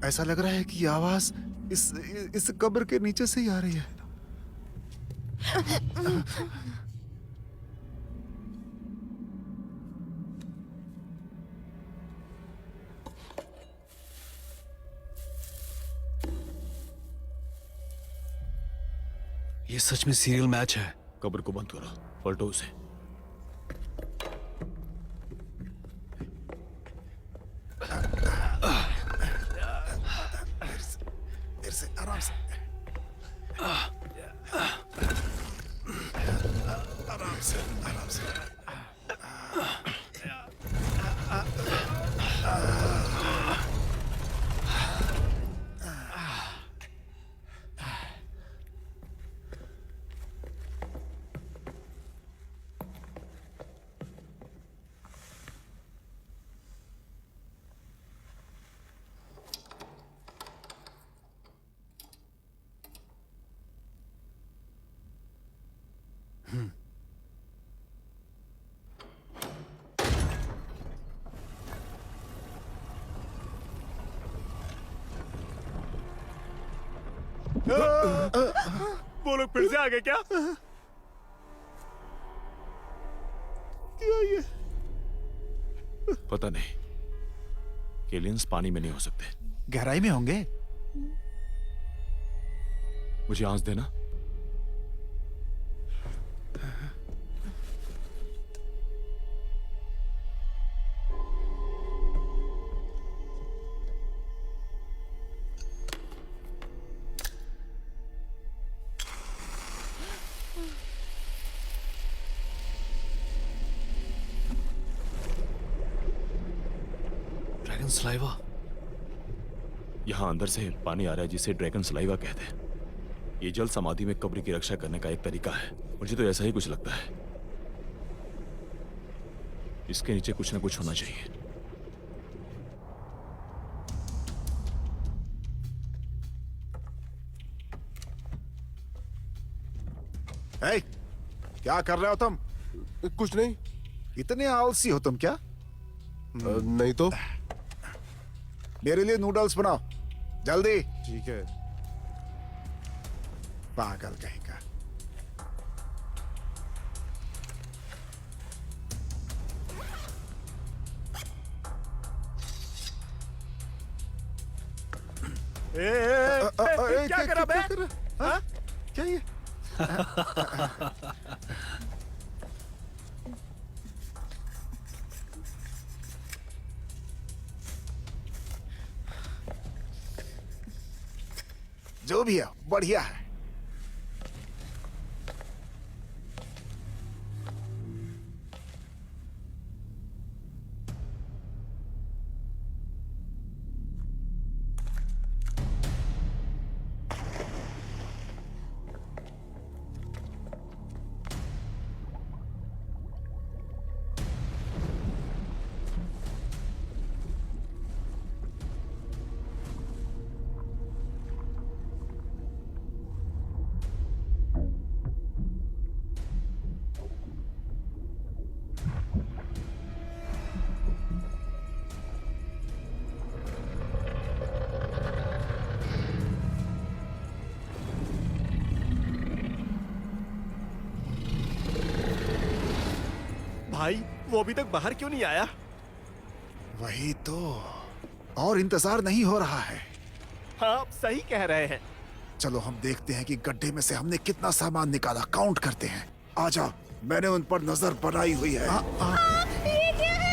ऐसा लग रहा है कि ये आवाज इस कब्र के नीचे से ही आ रही है। ये सच में सीरियल मैच है। कब्र को बंद करो, पलटो उसे। फिर से आराम से, आराम से, आराम से। वो लोग फिर से आ गए क्या? क्या ये? पता नहीं। एलियंस पानी में नहीं हो सकते। गहराई में होंगे। मुझे आंच देना। Dragon saliva. यहां अंदर से पानी आ रहा है जिसे ड्रैगन सलाइवा कहते हैं। ये जल समाधि में कब्र की रक्षा करने का एक तरीका है। मुझे तो ऐसा ही कुछ लगता है। इसके नीचे कुछ ना कुछ होना चाहिए। ए, क्या कर रहे हो तुम? कुछ नहीं। इतने आलसी हो तुम क्या? नहीं तो। मेरे लिए नूडल्स बनाओ जल्दी। ठीक है। पागल कहीं का। क्या करा बे? हाँ? क्या ये? जो भी है बढ़िया है। भाई वो अभी तक बाहर क्यों नहीं आया? वही तो, और इंतजार नहीं हो रहा है। हाँ आप सही कह रहे हैं। चलो हम देखते हैं कि गड्ढे में से हमने कितना सामान निकाला। काउंट करते हैं। आ जाओ, मैंने उन पर नजर बनाई हुई है। ये क्या है?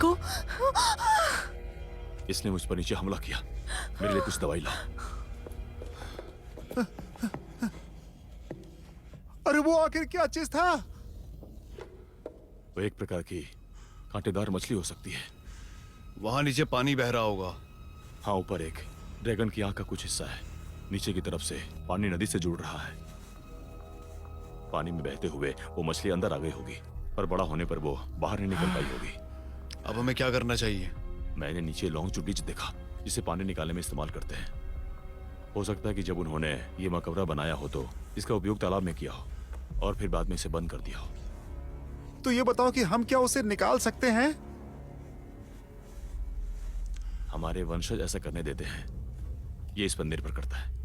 को। इसने मुझ पर नीचे हमला किया। मेरे लिए कुछ दवाई लाओ। अरे वो आखिर क्या चीज था? वो एक प्रकार की कांटेदार मछली हो सकती है। वहां नीचे पानी बह रहा होगा। हाँ, ऊपर एक ड्रैगन की आंख का कुछ हिस्सा है। नीचे की तरफ से पानी नदी से जुड़ रहा है। पानी में बहते हुए वो मछली अंदर आ गई होगी, पर बड़ा होने पर वो बाहर नहीं निकल पाई होगी। अब हमें क्या करना चाहिए? मैंने नीचे लॉन्ग बीज देखा, जिसे पानी निकालने में इस्तेमाल करते हैं। हो सकता है कि जब उन्होंने ये मकबरा बनाया हो तो इसका उपयोग तालाब में किया हो और फिर बाद में इसे बंद कर दिया हो। तो ये बताओ कि हम क्या उसे निकाल सकते हैं? हमारे वंशज ऐसा करने देते हैं, ये इस पर निर्भर करता है।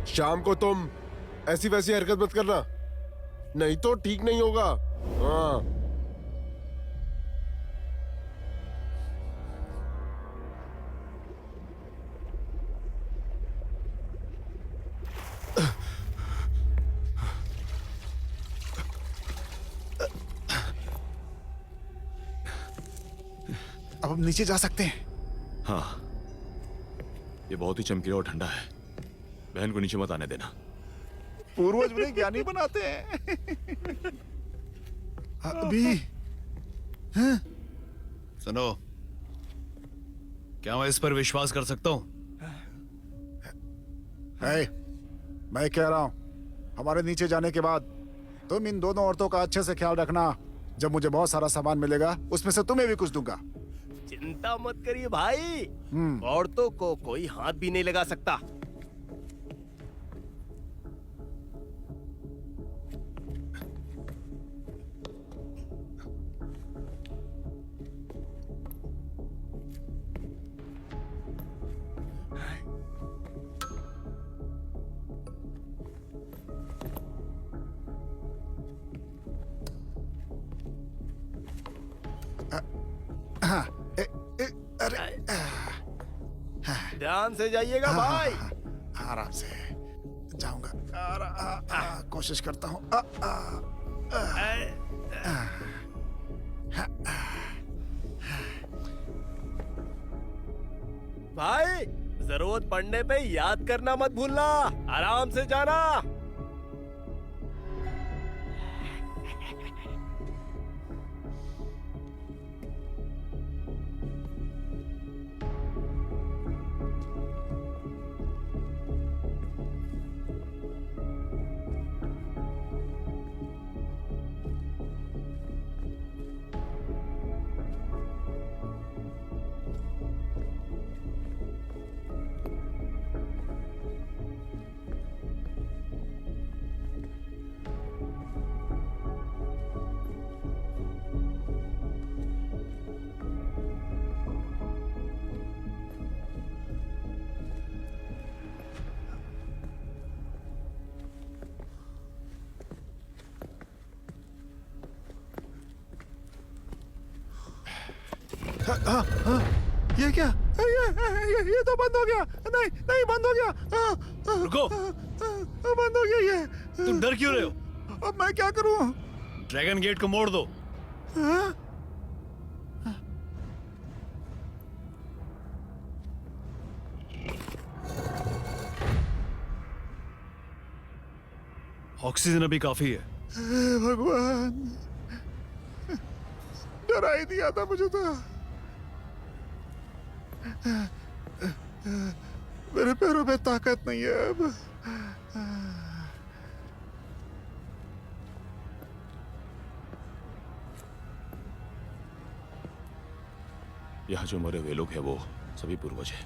शाम को तुम ऐसी वैसी हरकत मत करना, नहीं तो ठीक नहीं होगा। हाँ। अब हम नीचे जा सकते हैं। हाँ, ये बहुत ही चमकीला और ठंडा है। बहन को नीचे मत आने देना। पूर्वज उन्हें ज्ञानी बनाते हैं। अभी सुनो, क्या मैं इस पर विश्वास कर सकता हूं? मैं कह रहा हूं, हमारे नीचे जाने के बाद तुम इन दोनों औरतों का अच्छे से ख्याल रखना। जब मुझे बहुत सारा सामान मिलेगा, उसमें से तुम्हें भी कुछ दूंगा। चिंता मत करिए भाई, औरतों को कोई हाथ भी नहीं लगा सकता। ध्यान से जाइएगा भाई। आराम से जाऊंगा। कोशिश करता हूँ। भाई, जरूरत पड़ने पे याद करना मत भूलना। आराम से जाना। ये क्या? ये तो बंद हो गया। नहीं नहीं, बंद हो गया। रुको, बंद हो गया ये। तुम डर क्यों रहे हो? अब मैं क्या करूं? ड्रैगन गेट को मोड़ दो। ऑक्सीजन अभी काफी है। भगवान, डरा ही दिया था मुझे तो। मेरे पैरों में ताकत नहीं है अब। यहाँ जो मरे हुए लोग हैं वो सभी पूर्वज हैं।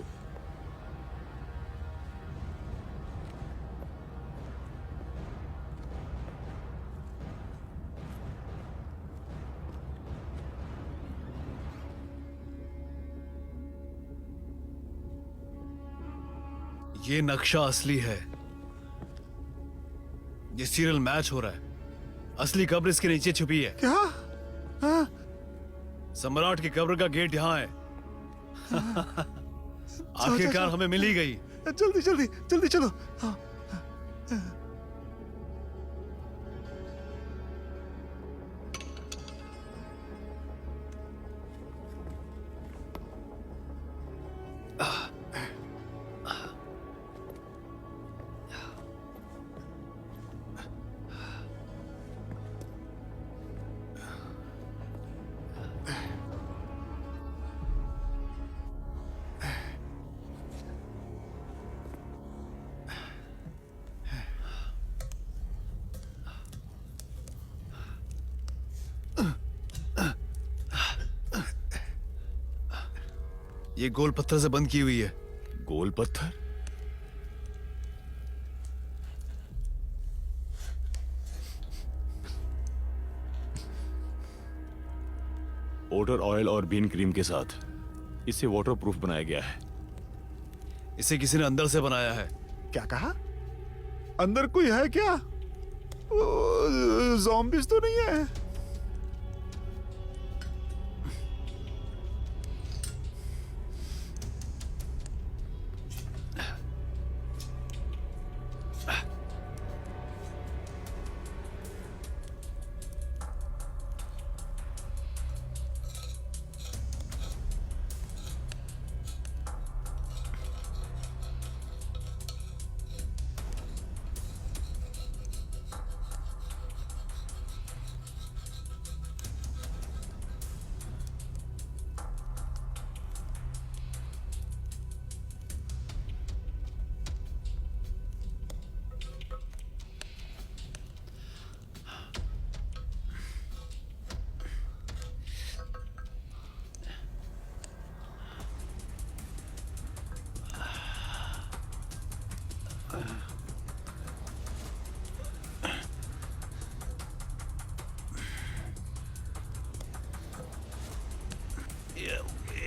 ये नक्शा असली है। ये सीरियल मैच हो रहा है। असली कब्र इसके नीचे छुपी है। क्या? हाँ? सम्राट की कब्र का गेट यहाँ है। आखिरकार हमें मिल ही गई। जल्दी जल्दी जल्दी चलो। हाँ। ये गोल पत्थर से बंद की हुई है। गोल पत्थर? ओटर ऑयल और बीन क्रीम के साथ इसे वाटरप्रूफ बनाया गया है। इसे किसी ने अंदर से बनाया है। क्या कहा? अंदर कोई है क्या? ज़ॉम्बीज़ तो नहीं है?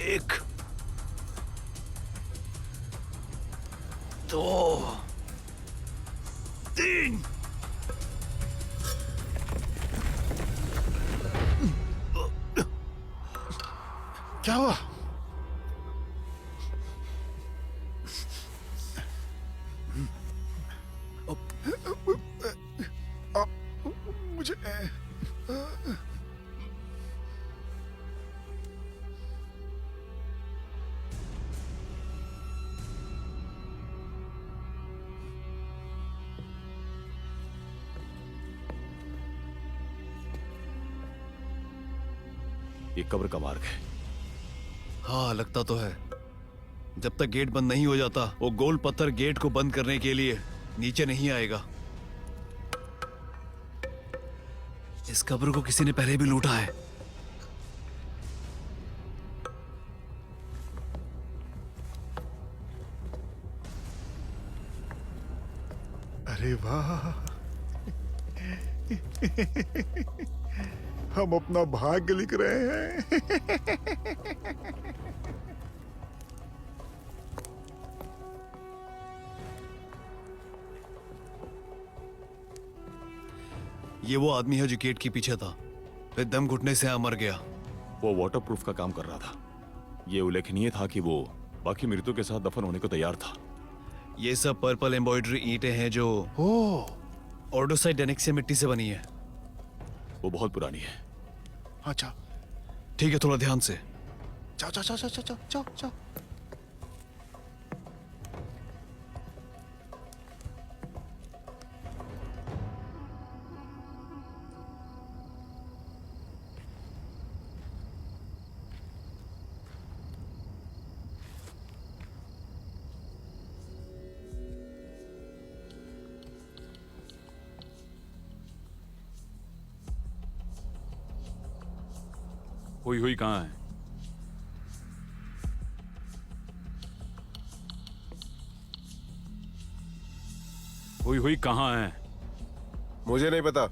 एक, दो, तीन। क्या हुआ? मुझे ये कब्र का मार्ग है। हाँ, लगता तो है। जब तक गेट बंद नहीं हो जाता, वो गोल पत्थर गेट को बंद करने के लिए नीचे नहीं आएगा। इस कब्र को किसी ने पहले भी लूटा है। अरे वाह, हम अपना भाग्य लिख रहे हैं। ये वो आदमी है जो गेट के पीछे था, फिर दम घुटने से यहाँ मर गया। वो वाटरप्रूफ का काम कर रहा था। ये उल्लेखनीय था कि वो बाकी मृतों के साथ दफन होने को तैयार था। ये सब पर्पल एम्ब्रॉयडरी ईंटें हैं जो ऑर्डोसाइट डेनिक से मिट्टी से बनी है। वो बहुत पुरानी है। अच्छा, ठीक है, थोड़ा ध्यान से। जाओ जाओ जाओ जाओ जाओ जाओ जाओ। हुई हुई कहाँ है? हुई हुई कहाँ है? मुझे नहीं पता।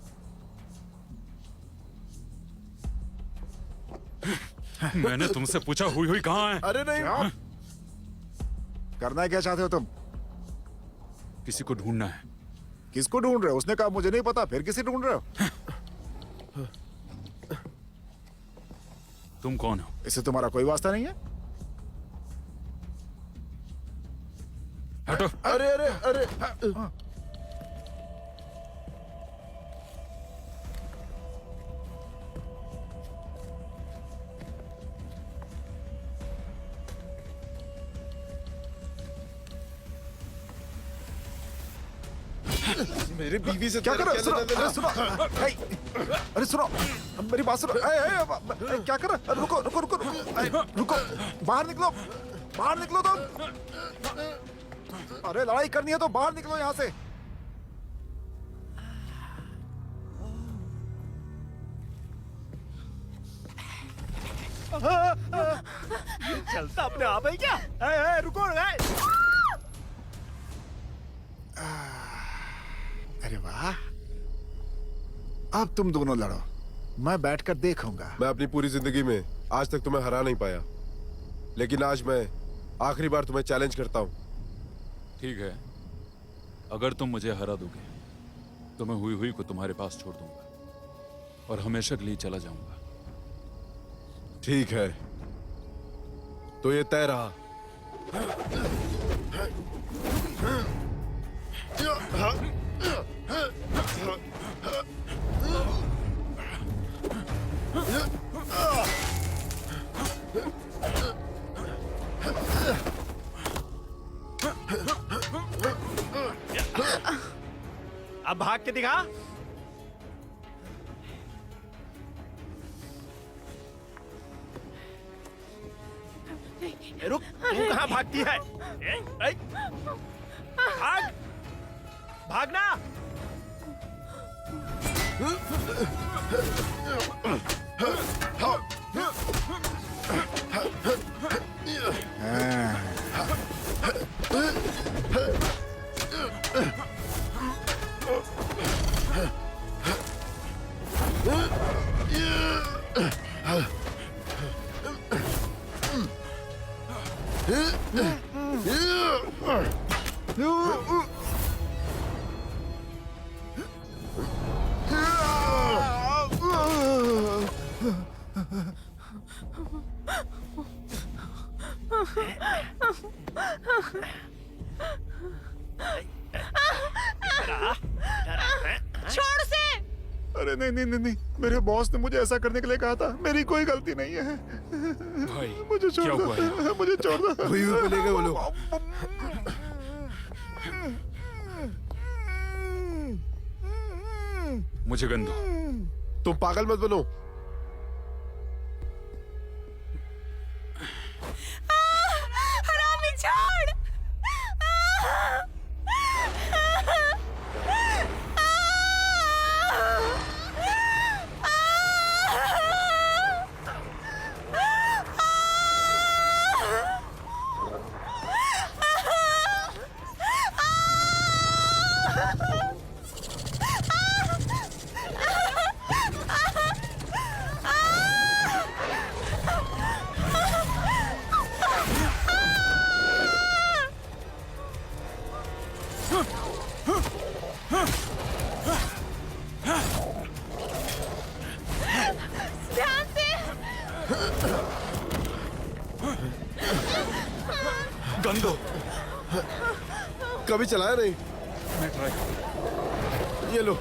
मैंने तुमसे पूछा हुई हुई कहाँ है? अरे नहीं। करना क्या चाहते हो तुम? किसी को ढूंढना है। किसको ढूंढ रहे हो? उसने कहा मुझे नहीं पता, फिर किसे ढूंढ रहे हो? तुम कौन हो? इससे तुम्हारा कोई वास्ता नहीं है। हटो। अरे अरे अरे मेरी बीवी से क्या कर रहे हो? सुनो, देना? अरे सुनो, अरे सुनो, मेरी बात सुनो। क्या कर रहे हो? रुको रुको रुको रुको, बाहर निकलो, बाहर निकलो तुम। अरे लड़ाई करनी है तो बाहर निकलो यहाँ से। चलता अपने आप है क्या? रुको। अरे वाह, अब तुम दोनों लड़ो, मैं बैठकर देखूंगा। मैं अपनी पूरी जिंदगी में आज तक तुम्हें हरा नहीं पाया, लेकिन आज मैं आखिरी बार तुम्हें चैलेंज करता हूँ। ठीक है, अगर तुम मुझे हरा दोगे तो मैं हुई हुई को तुम्हारे पास छोड़ दूंगा और हमेशा के लिए चला जाऊंगा। ठीक है, तो ये तय रहा। अब भाग के दिखा। रुक, तू कहाँ भागती है? भाग, भागना। छोड़ उसे। अरे नहीं नहीं नहीं नहीं, मेरे बॉस ने मुझे ऐसा करने के लिए कहा था, मेरी कोई गलती नहीं है। भाई, मुझे छोड़ क्या दो, हुआ है? मुझे छोड़ दो। हुई हुई पे ले गए वो लोग। मुझे गन दो। तुम पागल मत बनो। हरामी छोड़। ध्यान से। गन दो। कभी चलाया नहीं। मैं ट्राई। ये लो।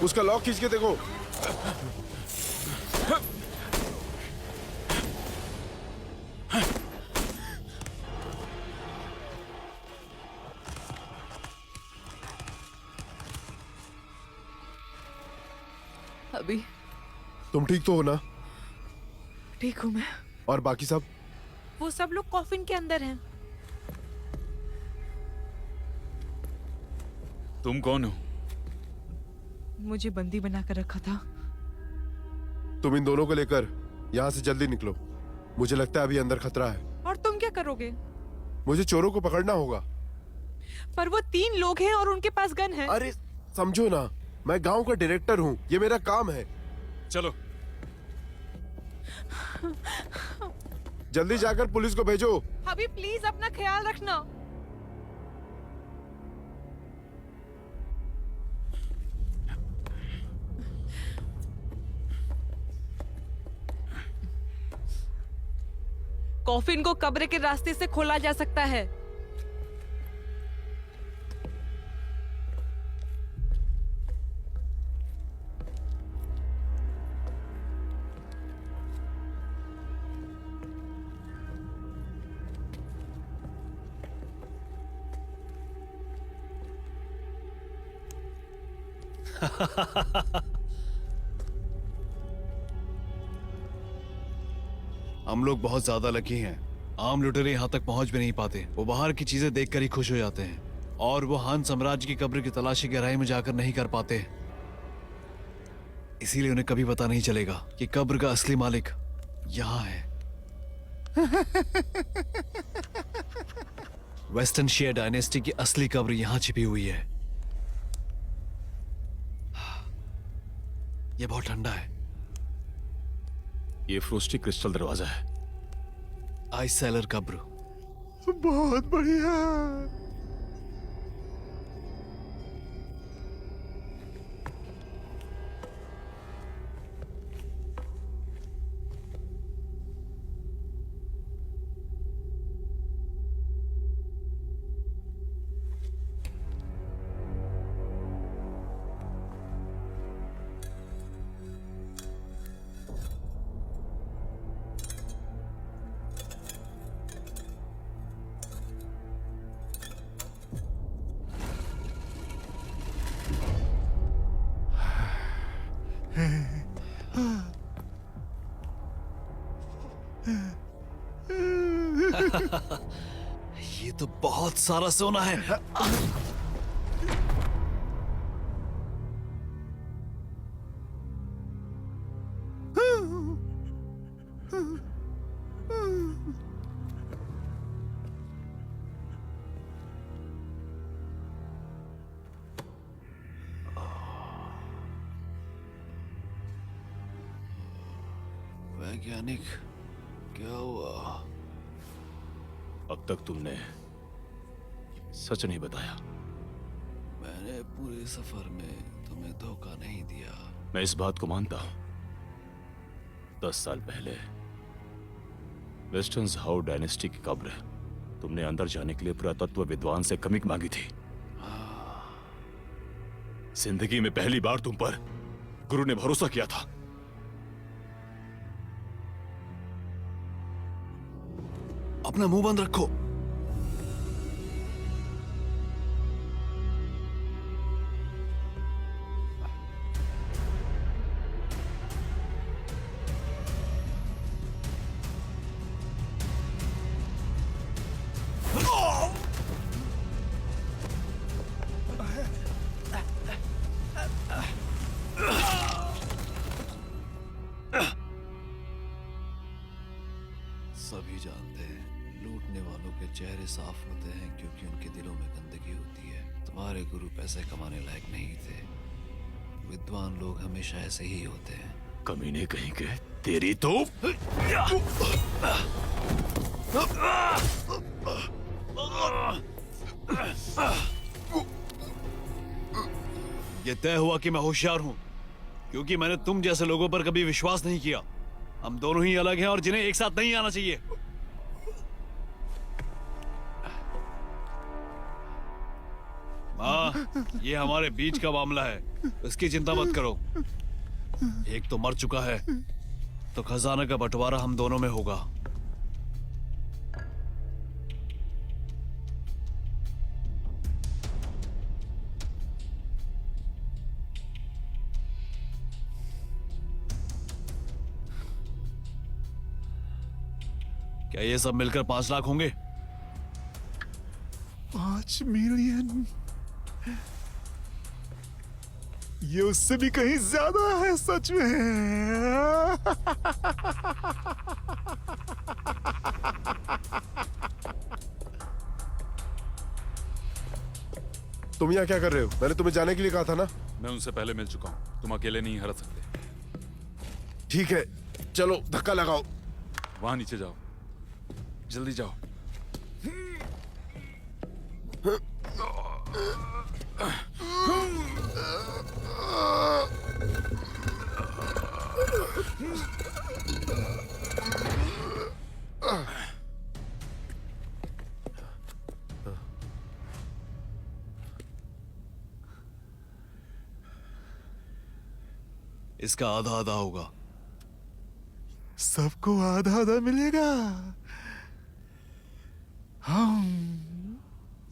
उसका लॉक खींच के देखो। अभी तुम ठीक तो हो ना? ठीक हूँ मैं। और बाकी सब? वो सब लोग कॉफिन के अंदर हैं। तुम कौन हो? मुझे बंदी बनाकर रखा था। तुम इन दोनों को लेकर यहाँ से जल्दी निकलो। मुझे लगता है अभी अंदर खतरा है। और तुम क्या करोगे? मुझे चोरों को पकड़ना होगा। पर वो 3 लोग हैं और उनके पास गन है। अरे समझो ना, मैं गांव का डायरेक्टर हूँ, ये मेरा काम है। चलो। जल्दी जाकर पुलिस को भेजो। अभी प्लीज अपना ख्याल रखना। कॉफिन को कब्र के रास्ते से खोला जा सकता है। हम लोग बहुत ज्यादा लकी हैं। आम लुटेरे यहाँ तक पहुंच भी नहीं पाते। वो बाहर की चीजें देखकर ही खुश हो जाते हैं और वो हान साम्राज्य की कब्र की तलाशी गहराई में जाकर नहीं कर पाते। इसीलिए उन्हें कभी पता नहीं चलेगा कि कब्र का असली मालिक यहाँ है। वेस्टर्न शिया डायनेस्टी की असली कब्र यहाँ छिपी हुई है। ये बहुत ठंडा है। ये फ्रोस्टी क्रिस्टल दरवाजा है। आइस सेलर कब्र। बहुत बढ़िया। ये तो बहुत सारा सोना है। वैज्ञानिक, क्या हुआ? अब तक तुमने सच नहीं बताया। मैंने पूरे सफर में तुम्हें धोखा नहीं दिया। मैं इस बात को मानता हूं। 10 साल पहले वेस्टर्न हाउ डायनेस्टी की कब्र तुमने अंदर जाने के लिए पुरातत्व विद्वान से कमिक मांगी थी। जिंदगी में पहली बार तुम पर गुरु ने भरोसा किया था। अपना मुंह बंद रखो। सभी जानते हैं लूटने वालों के चेहरे साफ होते हैं क्योंकि उनके दिलों में गंदगी होती है। तुम्हारे गुरु पैसे कमाने लायक नहीं थे। विद्वान लोग हमेशा ऐसे ही होते हैं। कमीने कहीं के। तेरी तो ये तय हुआ कि मैं होशियार हूं क्योंकि मैंने तुम जैसे लोगों पर कभी विश्वास नहीं किया। हम दोनों ही अलग हैं और जिन्हें एक साथ नहीं आना चाहिए। माँ, ये हमारे बीच का मामला है, इसकी चिंता मत करो। एक तो मर चुका है, तो खजाना का बंटवारा हम दोनों में होगा। क्या ये सब मिलकर 5 लाख होंगे? 5 मिलियन? ये उससे भी कहीं ज्यादा है सच में। तुम यहाँ क्या कर रहे हो? मैंने तुम्हें जाने के लिए कहा था ना। मैं उनसे पहले मिल चुका हूँ। तुम अकेले नहीं हरा सकते। ठीक है, चलो धक्का लगाओ। वहां नीचे जाओ। जल्दी जाओ। इसका आधा आधा होगा। सबको आधा आधा मिलेगा। हम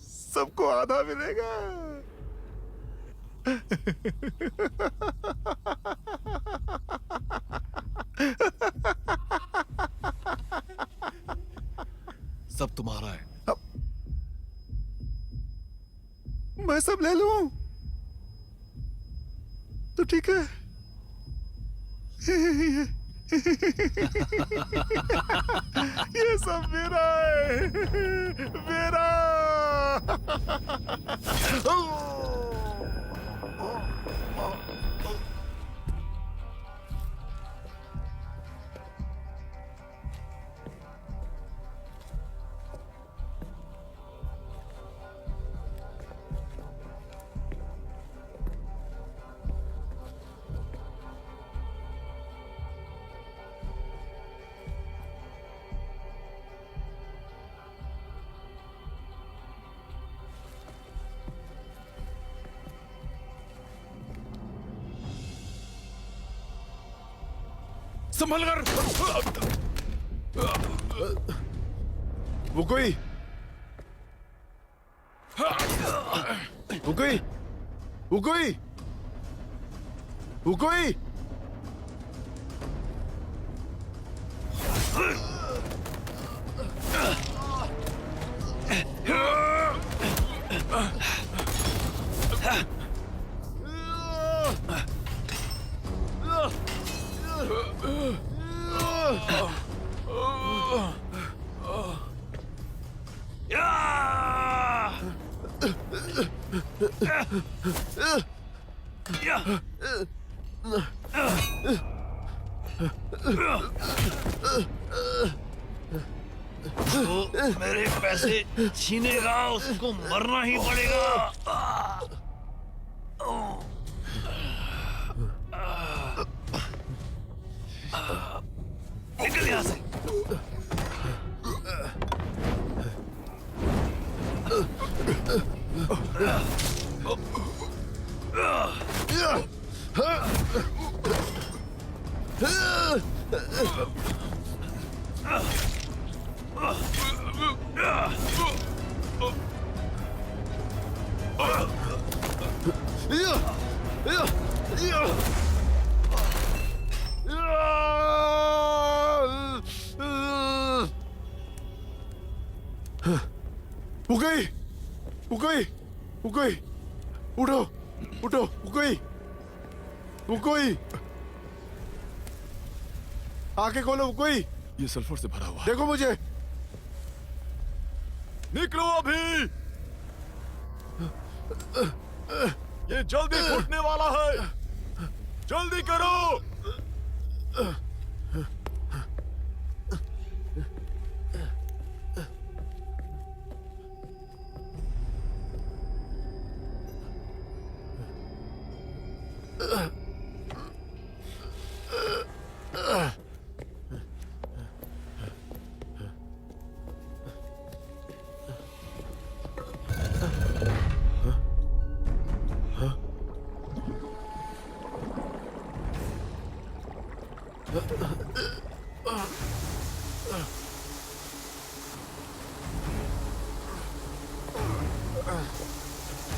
सबको आधा मिलेगा। सब तुम्हारा है। मैं सब ले लूं तो ठीक है। ये सब मेरा है, मेरा। संभल कर। वो कोई वो कोई वो कोई वो कोई तो मेरे पैसे छीनेगा, उसको मरना ही पड़ेगा। निकल यहाँ से। वो गई वो गई वो गई। उठो उठो। वो गई वो गई। आंखें खोलो। वो गई। ये सल्फर से भरा हुआ। देखो मुझे। निकलो अभी, ये जल्दी फूटने वाला है, जल्दी करो।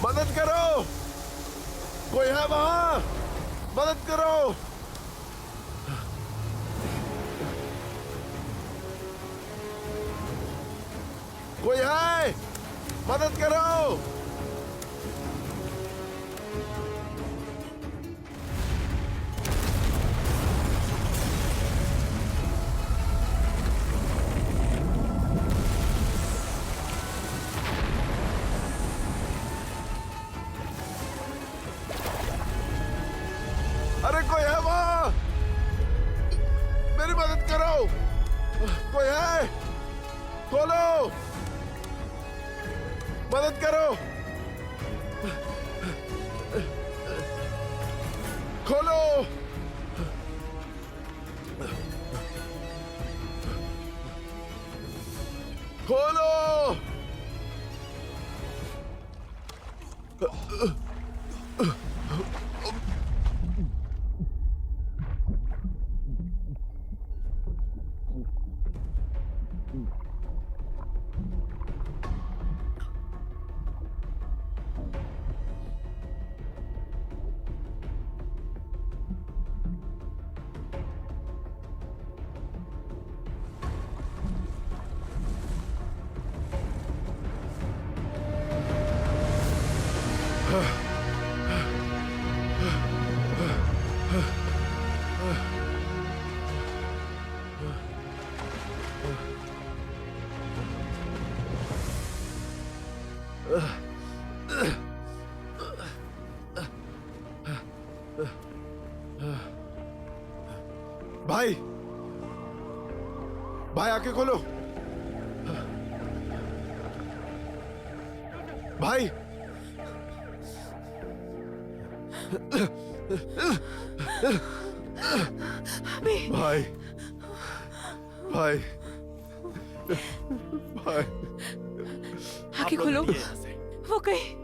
मदद करो, कोई है वहां? मदद करो। कोई है? मदद करो। अरे कोई है वहां? मेरी मदद करो। कोई है? कोई खोलो, मदद करो, खोलो। खोलो। भाई, भाई आके खोलो। भाई, भाई, भाई, भाई, आंखें खोलो, वो कहीं